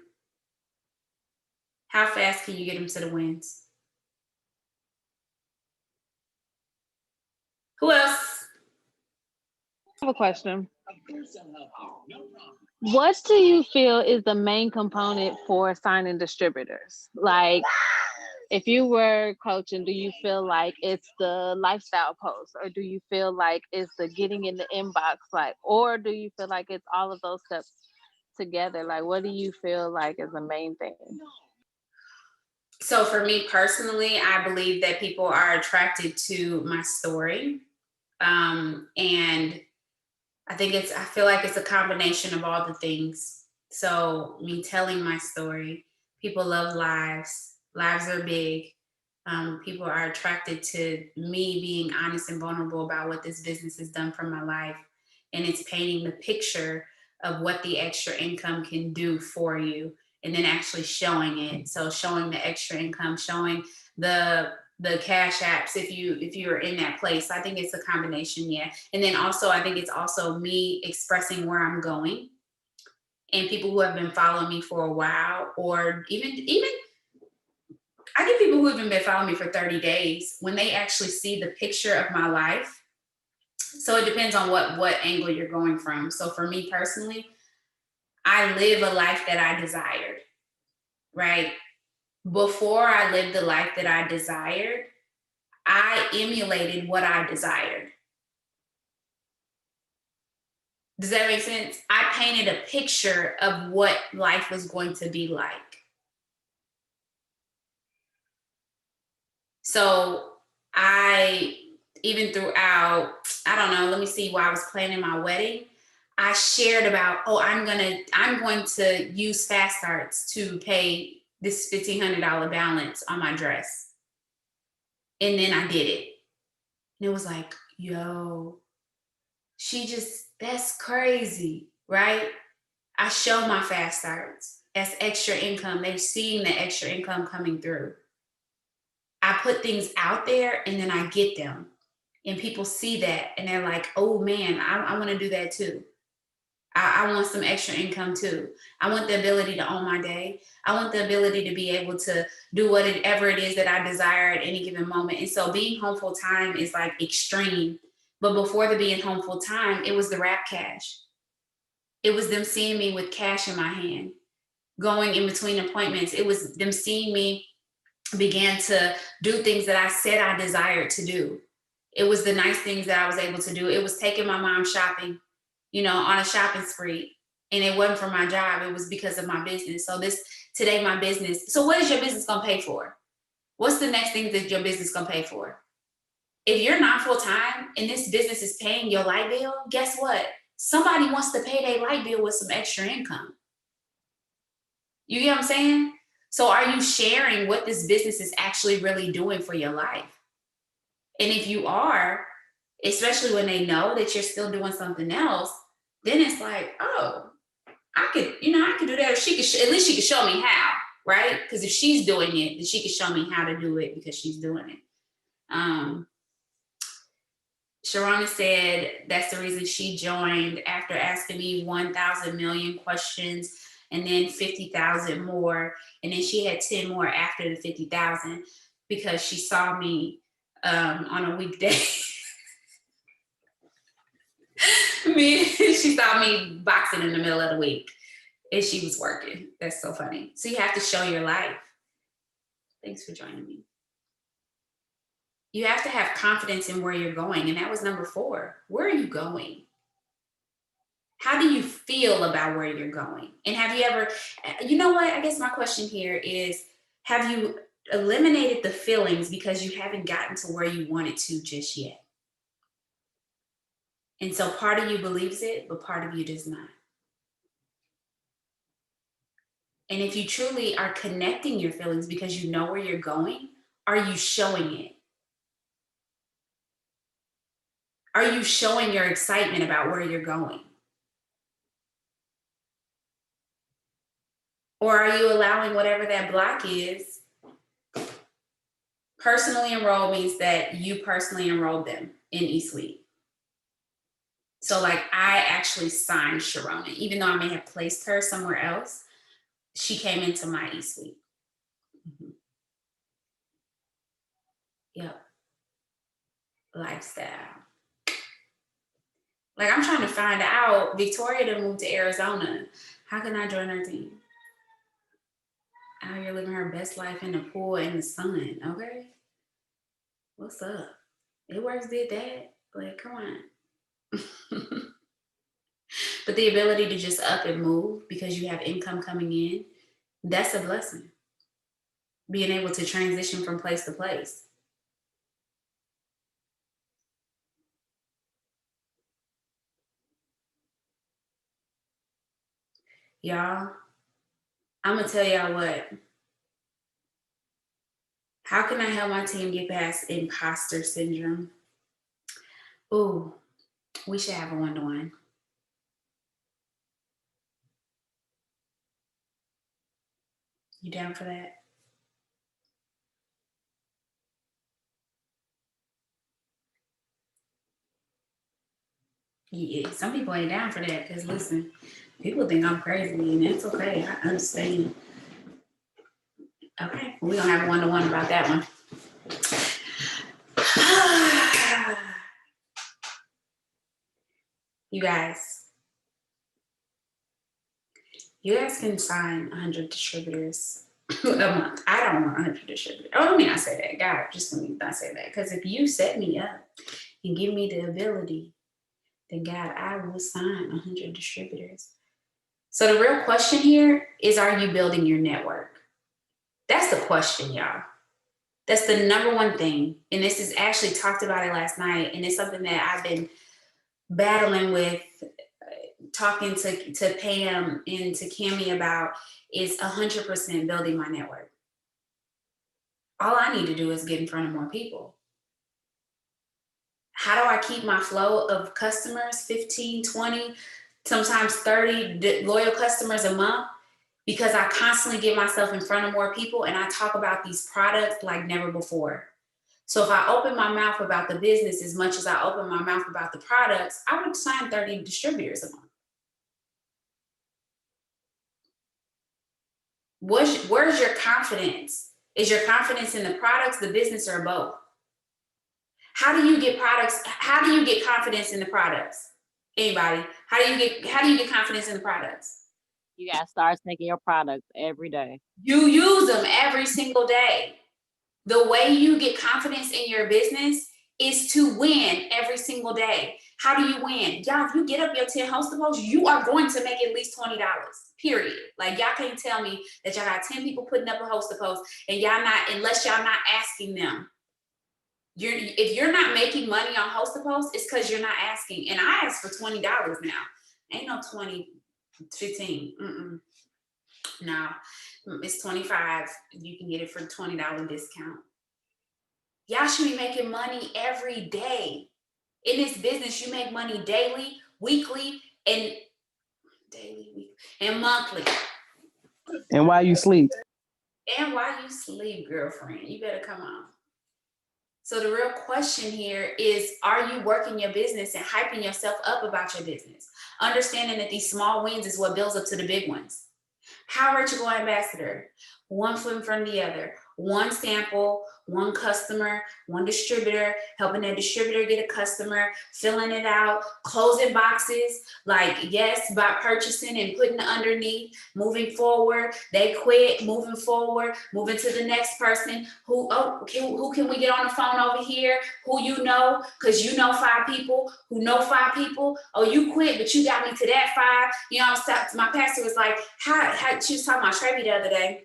How fast can you get them to the wins? Who else? I have a question. What do you feel is the main component for signing distributors? Like, if you were coaching, do you feel like it's the lifestyle post, or do you feel like it's the getting in the inbox, like, or do you feel like it's all of those steps together? Like, what do you feel like is the main thing? So for me personally, I believe that people are attracted to my story. And I feel like it's a combination of all the things. So me telling my story, people love lives. Lives are big. People are attracted to me being honest and vulnerable about what this business has done for my life. And it's painting the picture of what the extra income can do for you, and then actually showing it. So showing the extra income, showing the cash apps if you're in that place. I think it's a combination, yeah. And then also I think it's also me expressing where I'm going, and people who have been following me for a while, or even I get people who have been following me for 30 days when they actually see the picture of my life. So it depends on what angle you're going from. So for me personally, I live a life that I desired, right? Before I lived the life that I desired, I emulated what I desired. Does that make sense? I painted a picture of what life was going to be like. So even throughout, I don't know, let me see, while I was planning my wedding, I shared about, I'm going to use Fast Starts to pay this $1,500 balance on my dress. And then I did it. And it was like, yo, that's crazy, right? I show my Fast Starts as extra income. They've seen the extra income coming through. I put things out there and then I get them. And people see that and they're like, oh man, I want to do that too. I want some extra income too. I want the ability to own my day. I want the ability to be able to do whatever it is that I desire at any given moment. And so being home full time is like extreme. But before the being home full time, it was the rap cash. It was them seeing me with cash in my hand, going in between appointments. It was them seeing me began to do things that I said I desired to do. It was the nice things that I was able to do. It was taking my mom shopping, on a shopping spree. And it wasn't for my job. It was because of my business. So my business. So what is your business going to pay for? What's the next thing that your business going to pay for? if you're not full-time and this business is paying your light bill, guess what? Somebody wants to pay their light bill with some extra income. You get what I'm saying? So are you sharing what this business is actually really doing for your life? And if you are, especially when they know that you're still doing something else, then it's like, oh, I could do that. Or at least she could show me how, right? Because if she's doing it, then she could show me how to do it because she's doing it. Sharona said that's the reason she joined after asking me 1,000 million questions and then 50,000 more. And then she had 10 more after the 50,000 because she saw me on a weekday. She saw me boxing in the middle of the week and she was working. That's so funny. So you have to show your life. Thanks for joining me. You have to have confidence in where you're going. And that was number 4. Where are you going? How do you feel about where you're going? And have you ever, you know what? I guess my question here is, have you eliminated the feelings because you haven't gotten to where you wanted to just yet? And so part of you believes it, but part of you does not. And if you truly are connecting your feelings because you know where you're going, are you showing it? Are you showing your excitement about where you're going? Or are you allowing whatever that block is? Personally enrolled means that you personally enrolled them in eSuite. So like I actually signed Sharona, even though I may have placed her somewhere else, she came into my eSuite. Mm-hmm. Yep. Lifestyle. Like I'm trying to find out, Victoria to move to Arizona. How can I join her team? Out here living her best life in the pool and the sun, okay? What's up? It works, did that. Like, come on. But the ability to just up and move because you have income coming in, that's a blessing. Being able to transition from place to place. Y'all, I'm gonna tell y'all what. How can I help my team get past imposter syndrome? Ooh, we should have a one-to-one. You down for that? Yeah, some people ain't down for that because listen, people think I'm crazy and that's okay. I understand. Okay, we're gonna have a one-to-one about that one. You guys can sign 100 distributors a month. I don't want 100 distributors. Oh, let me not say that. God, just let me not say that. Because if you set me up and give me the ability, then God, I will sign 100 distributors. So the real question here is, are you building your network? That's the question, y'all. That's the number one thing. And this is actually talked about it last night. And it's something that I've been battling with, talking to Pam and to Cammie about, is 100% building my network. All I need to do is get in front of more people. How do I keep my flow of customers, 15, 20, sometimes 30 loyal customers a month? Because I constantly get myself in front of more people and I talk about these products like never before. So if I open my mouth about the business as much as I open my mouth about the products, I would sign 30 distributors a month. Where's your confidence? Is your confidence in the products, the business, or both? How do you get confidence in the products? Anybody? How do you get confidence in the products? You gotta start taking your products every day. You use them every single day. The way you get confidence in your business is to win every single day. How do you win? Y'all, if you get up your 10 hoster posts, you are going to make at least $20, period. Like y'all can't tell me that y'all got 10 people putting up a hoster post and y'all not, unless y'all not asking them. if you're not making money on host to post, it's because you're not asking. And I asked for $20 now. Ain't no 20, 15. No, it's 25. You can get it for $20 discount. Y'all should be making money every day. In this business, you make money daily, weekly, and monthly. And while you sleep. And while you sleep, girlfriend, you better come on. So the real question here is, are you working your business and hyping yourself up about your business? Understanding that these small wins is what builds up to the big ones. How Rachel Go Ambassador? One foot in front of the other. One sample, one customer, one distributor, helping that distributor get a customer, filling it out, closing boxes, like, yes, by purchasing and putting underneath, moving forward. They quit, moving forward, moving to the next person. Who can we get on the phone over here? Who you know? Because you know 5 people who know 5 people. Oh, you quit, but you got me to that 5. You know, my pastor was like, how she was talking about Trevi the other day.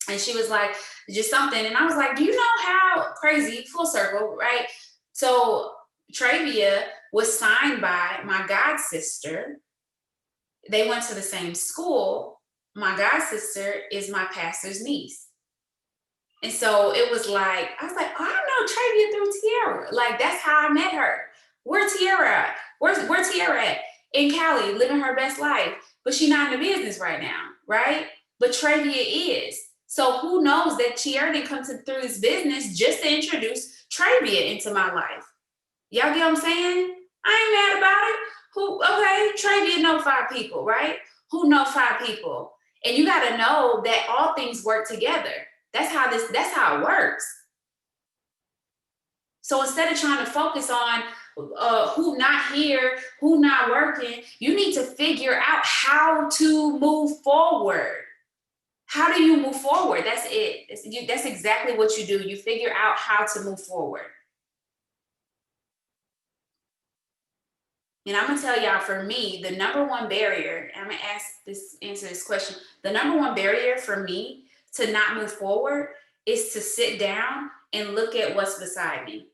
And she was like, just something. And I was like, do you know how crazy, full circle, right? So Travia was signed by my god sister. They went to the same school. My god sister is my pastor's niece. And so it was like, I was like, oh, I know Travia through Tiara. Like, that's how I met her. Where Tiara at? Where Tiara at? In Cali, living her best life. But she's not in the business right now, right? But Travia is. So who knows that Tiara didn't come through this business just to introduce Travia into my life. Y'all get what I'm saying? I ain't mad about it. Travia know 5 people, right? Who know 5 people? And you got to know that all things work together. That's how it works. So instead of trying to focus on who not here, who not working, you need to figure out how to move forward. How do you move forward? That's it. That's exactly what you do. You figure out how to move forward. And I'm gonna tell y'all, for me, the number one barrier, and I'm gonna answer this question. The number one barrier for me to not move forward is to sit down and look at what's beside me.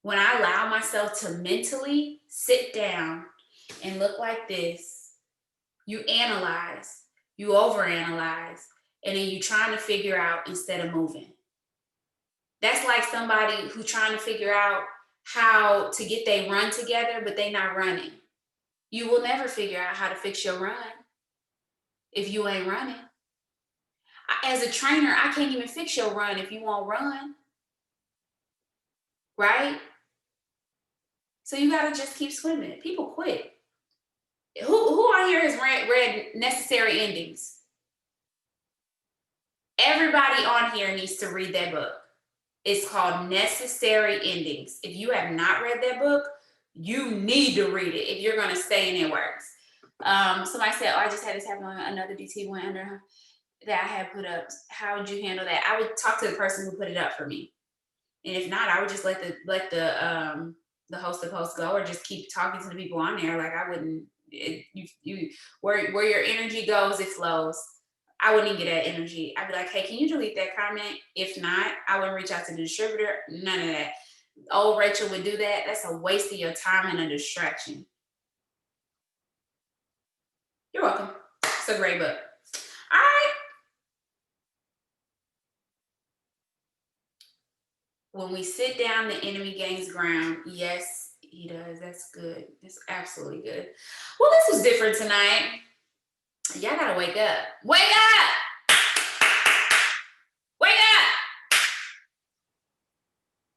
When I allow myself to mentally sit down and look like this, you analyze, you overanalyze, and then you trying to figure out instead of moving. That's like somebody who trying to figure out how to get their run together, but they not running. You will never figure out how to fix your run if you ain't running. As a trainer, I can't even fix your run if you won't run, right? So you gotta just keep swimming. People quit. Who on here has read Necessary Endings? Everybody on here needs to read that book. It's called Necessary Endings. If you have not read that book, you need to read it if you're gonna stay in it works. Somebody said, oh, I just had this happen on another DT went under that I had put up. How would you handle that? I would talk to the person who put it up for me. And if not, I would just let the host of hosts go, or just keep talking to the people on there. Like, I wouldn't, where your energy goes, it flows. I wouldn't even get that energy. I'd be like, hey, can you delete that comment? If not, I wouldn't reach out to the distributor. None of that. Old Rachel would do that. That's a waste of your time and a distraction. You're welcome. It's a great book. All right. When we sit down, the enemy gains ground. Yes, he does. That's good. That's absolutely good. Well, this was different tonight. Y'all gotta wake up. Wake up! Wake up!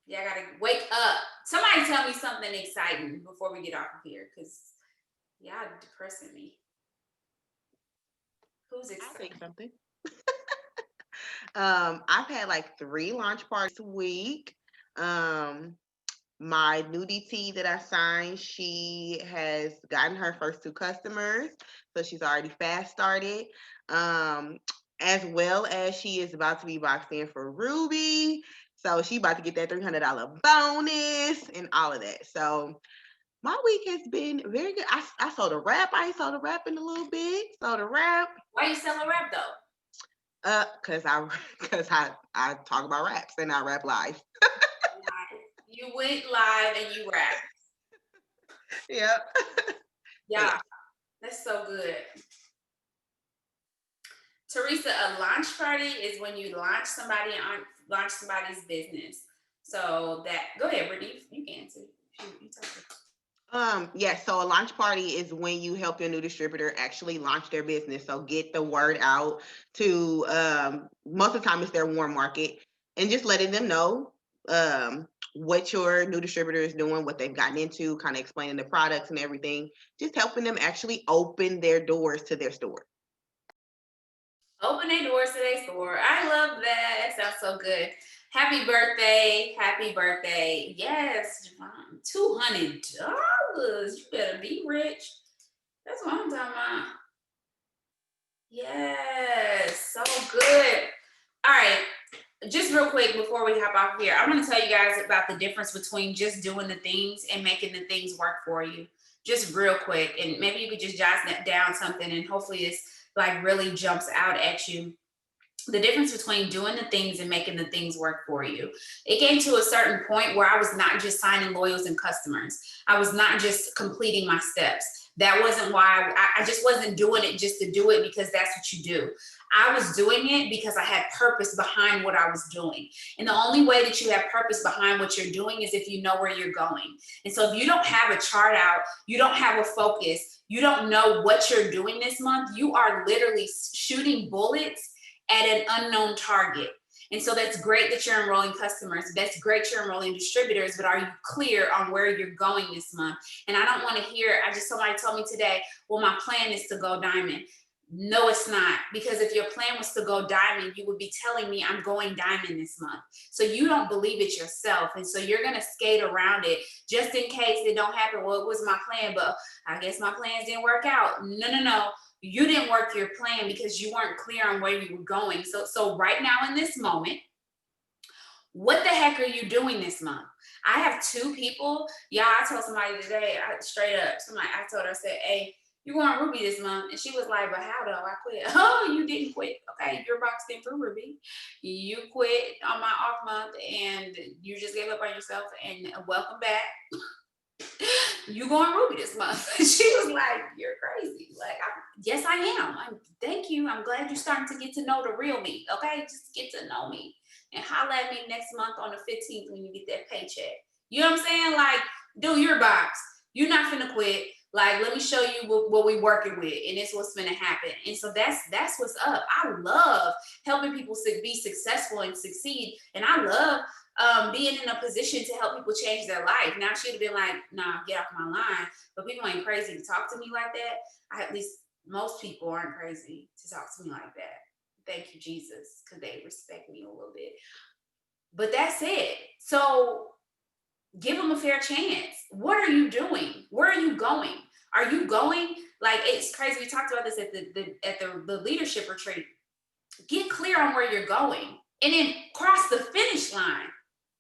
Y'all gotta wake up. Somebody tell me something exciting before we get off of here, because y'all depressing me. Who's excited? I'll take something. I've had like 3 launch parties a week. My new DT that I signed, she has gotten her first 2 customers, so she's already fast started. As well as she is about to be boxed in for Ruby, so she about to get that $300 bonus and all of that. So my week has been very good. I sold a wrap. I ain't sold a wrap in a little bit. Sold a wrap. Why you selling a wrap though? Cause I talk about raps and I rap live. You went live and you rapped. Yep. Yeah, that's so good. Teresa, a launch party is when you launch somebody's business. So that, go ahead, Brittany, you can answer. You talk. Yeah, so a launch party is when you help your new distributor actually launch their business. So get the word out to most of the time it's their warm market, and just letting them know what your new distributor is doing, what they've gotten into, kind of explaining the products and everything, just helping them actually open their doors to their store. Open their doors to their store. I love that. That sounds so good. Happy birthday. Happy birthday. Yes, $200. You better be rich. That's what I'm talking about. Yes, so good. All right. Just real quick before we hop off here, I'm going to tell you guys about the difference between just doing the things and making the things work for you. Just real quick. And maybe you could just jot down something and hopefully this like really jumps out at you. The difference between doing the things and making the things work for you. It came to a certain point where I was not just signing loyals and customers. I was not just completing my steps. That wasn't why I just wasn't doing it just to do it because that's what you do. I was doing it because I had purpose behind what I was doing. And the only way that you have purpose behind what you're doing is if you know where you're going. And so if you don't have a chart out, you don't have a focus, you don't know what you're doing this month, you are literally shooting bullets at an unknown target. And so that's great that you're enrolling customers. That's great you're enrolling distributors, but are you clear on where you're going this month? And I don't want to hear, somebody told me today, well, my plan is to go diamond. No, it's not. Because if your plan was to go diamond, you would be telling me I'm going diamond this month. So you don't believe it yourself. And so you're going to skate around it just in case it don't happen. Well, it was my plan, but I guess my plans didn't work out. No. You didn't work your plan because you weren't clear on where you were going. So right now in this moment, what the heck are you doing this month? I have two people. Yeah, I told somebody today, I told her, I said, hey, you going Ruby this month? And she was like, but how though? I quit. Oh, you didn't quit. Okay, you're boxed in for Ruby. You quit on my off month and you just gave up on yourself, and welcome back. You going Ruby this month? She was like, you're crazy. Like, yes, I am. Thank you. I'm glad you're starting to get to know the real me. Okay, just get to know me and holla at me next month on the 15th when you get that paycheck. You know what I'm saying? Like, do your box. You're not finna quit. Like, let me show you what we working with, and it's what's gonna happen. And so that's what's up. I love helping people be successful and succeed, and I love being in a position to help people change their life. Now, she'd have been like, nah, get off my line. But people ain't crazy to talk to me like that. At least most people aren't crazy to talk to me like that. Thank you, Jesus, because they respect me a little bit. But that's it. So give them a fair chance. What are you doing? Where are you going? Are you going? Like, it's crazy. We talked about this at the leadership retreat. Get clear on where you're going and then cross the finish line.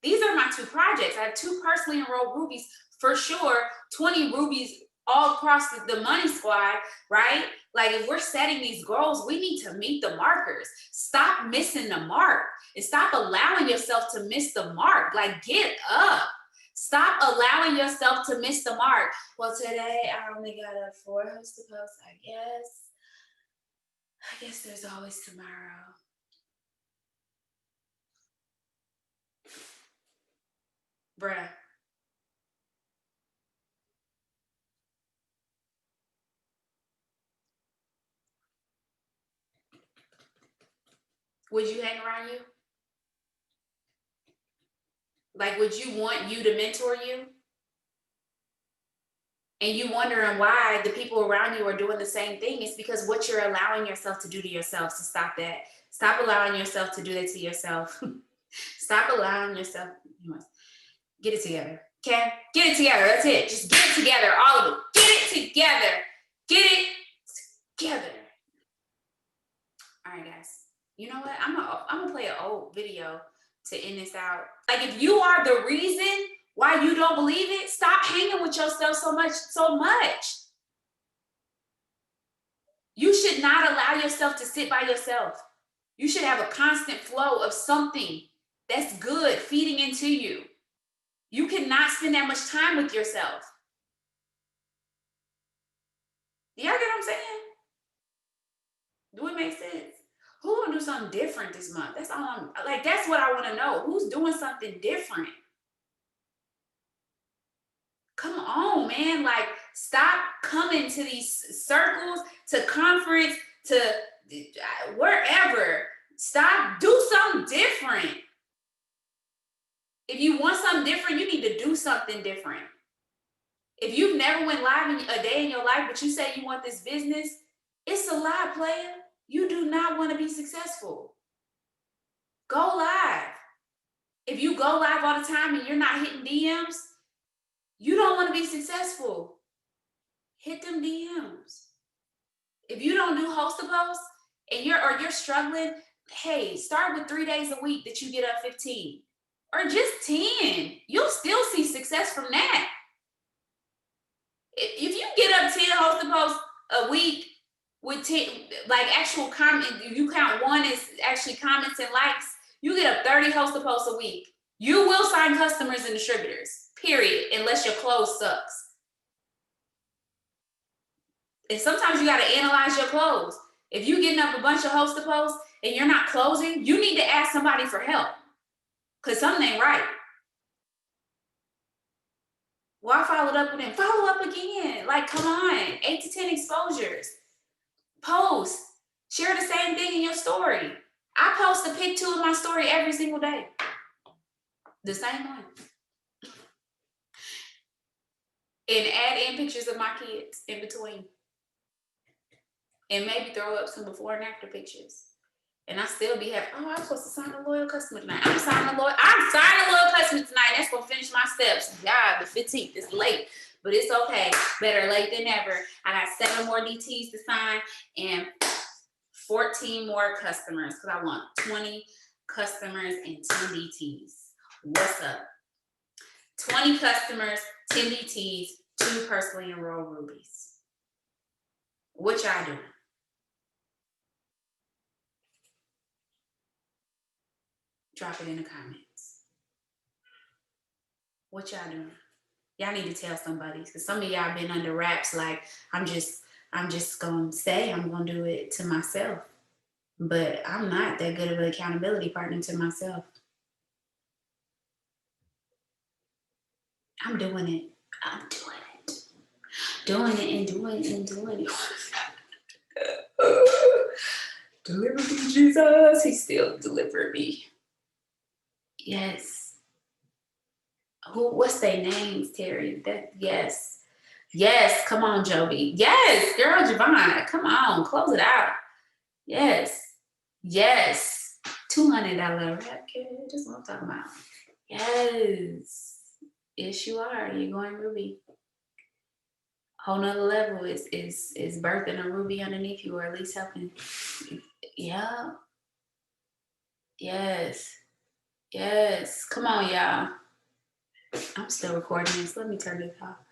These are my two projects. I have 2 personally enrolled Rubies for sure, 20 Rubies all across the money squad, right? Like, if we're setting these goals, we need to meet the markers. Stop missing the mark and stop allowing yourself to miss the mark. Like, get up. Stop allowing yourself to miss the mark. Well, today I only got a 4 hosted posts, I guess there's always tomorrow. Bruh. Would you hang around you? Like, would you want you to mentor you? And you wondering why the people around you are doing the same thing? It's because what you're allowing yourself to do to yourself. So stop that. Stop allowing yourself to do that to yourself. Stop allowing yourself. You must get it together. Okay? Get it together. That's it. Just get it together. All of it. Get it together. Get it together. All right, guys. You know what? I'm gonna play an old video to end this out. Like, if you are the reason why you don't believe it, stop hanging with yourself so much. You should not allow yourself to sit by yourself. You should have a constant flow of something that's good feeding into you. You cannot spend that much time with yourself. Do y'all get what I'm saying? Do it make sense? Who will do something different this month? That's all I'm like, that's what I want to know. Who's doing something different? Come on, man. Like, stop coming to these circles, to conference, to wherever. Stop, do something different. If you want something different, you need to do something different. If you've never went live in a day in your life, but you say you want this business, it's a lie, player. You do not want to be successful. Go live. If you go live all the time and you're not hitting DMs, you don't want to be successful. Hit them DMs. If you don't do host a post and you're struggling, hey, start with 3 days a week that you get up 15 or just 10. You'll still see success from that. If you get up 10 host a posts a week with 10, like actual comment, you count one as actually comments and likes, you get up 30 host a posts a week. You will sign customers and distributors, period, unless your close sucks. And sometimes you got to analyze your close. If you're getting up a bunch of host a posts and you're not closing, you need to ask somebody for help because something ain't right. Well, I followed up with him. Follow up again. Like, come on. 8 to 10 exposures. Post. Share the same thing in your story. I post a pic 2 of my story every single day. The same one. And add in pictures of my kids in between. And maybe throw up some before and after pictures. And I still be happy. Oh, I'm supposed to sign a loyal customer tonight. I'm signing a loyal customer tonight. That's gonna finish my steps. God, the 15th is late, but it's okay. Better late than never. I got 7 more DTs to sign and 14 more customers because I want 20 customers and 10 DTs. What's up? 20 customers, 10 DTs, 2 personally enrolled rubies. What y'all doing? Drop it in the comments. What y'all doing? Y'all need to tell somebody because some of y'all been under wraps. Like I'm just gonna say I'm gonna do it to myself, but I'm not that good of an accountability partner to myself. I'm doing it. I'm doing it. Doing it and doing it and doing it. Deliver me, Jesus. He still delivered me. Yes. What's their names, Terry? Yes. Yes, come on, Jovi. Yes, girl, Javon, come on, close it out. Yes. $200 rap kit. That's what I'm talking about. Yes. Yes, you are. You're going Ruby. Whole nother level is birthing a Ruby underneath you, or at least helping. Yeah. Yes. Come on, y'all. I'm still recording this. Let me turn this off.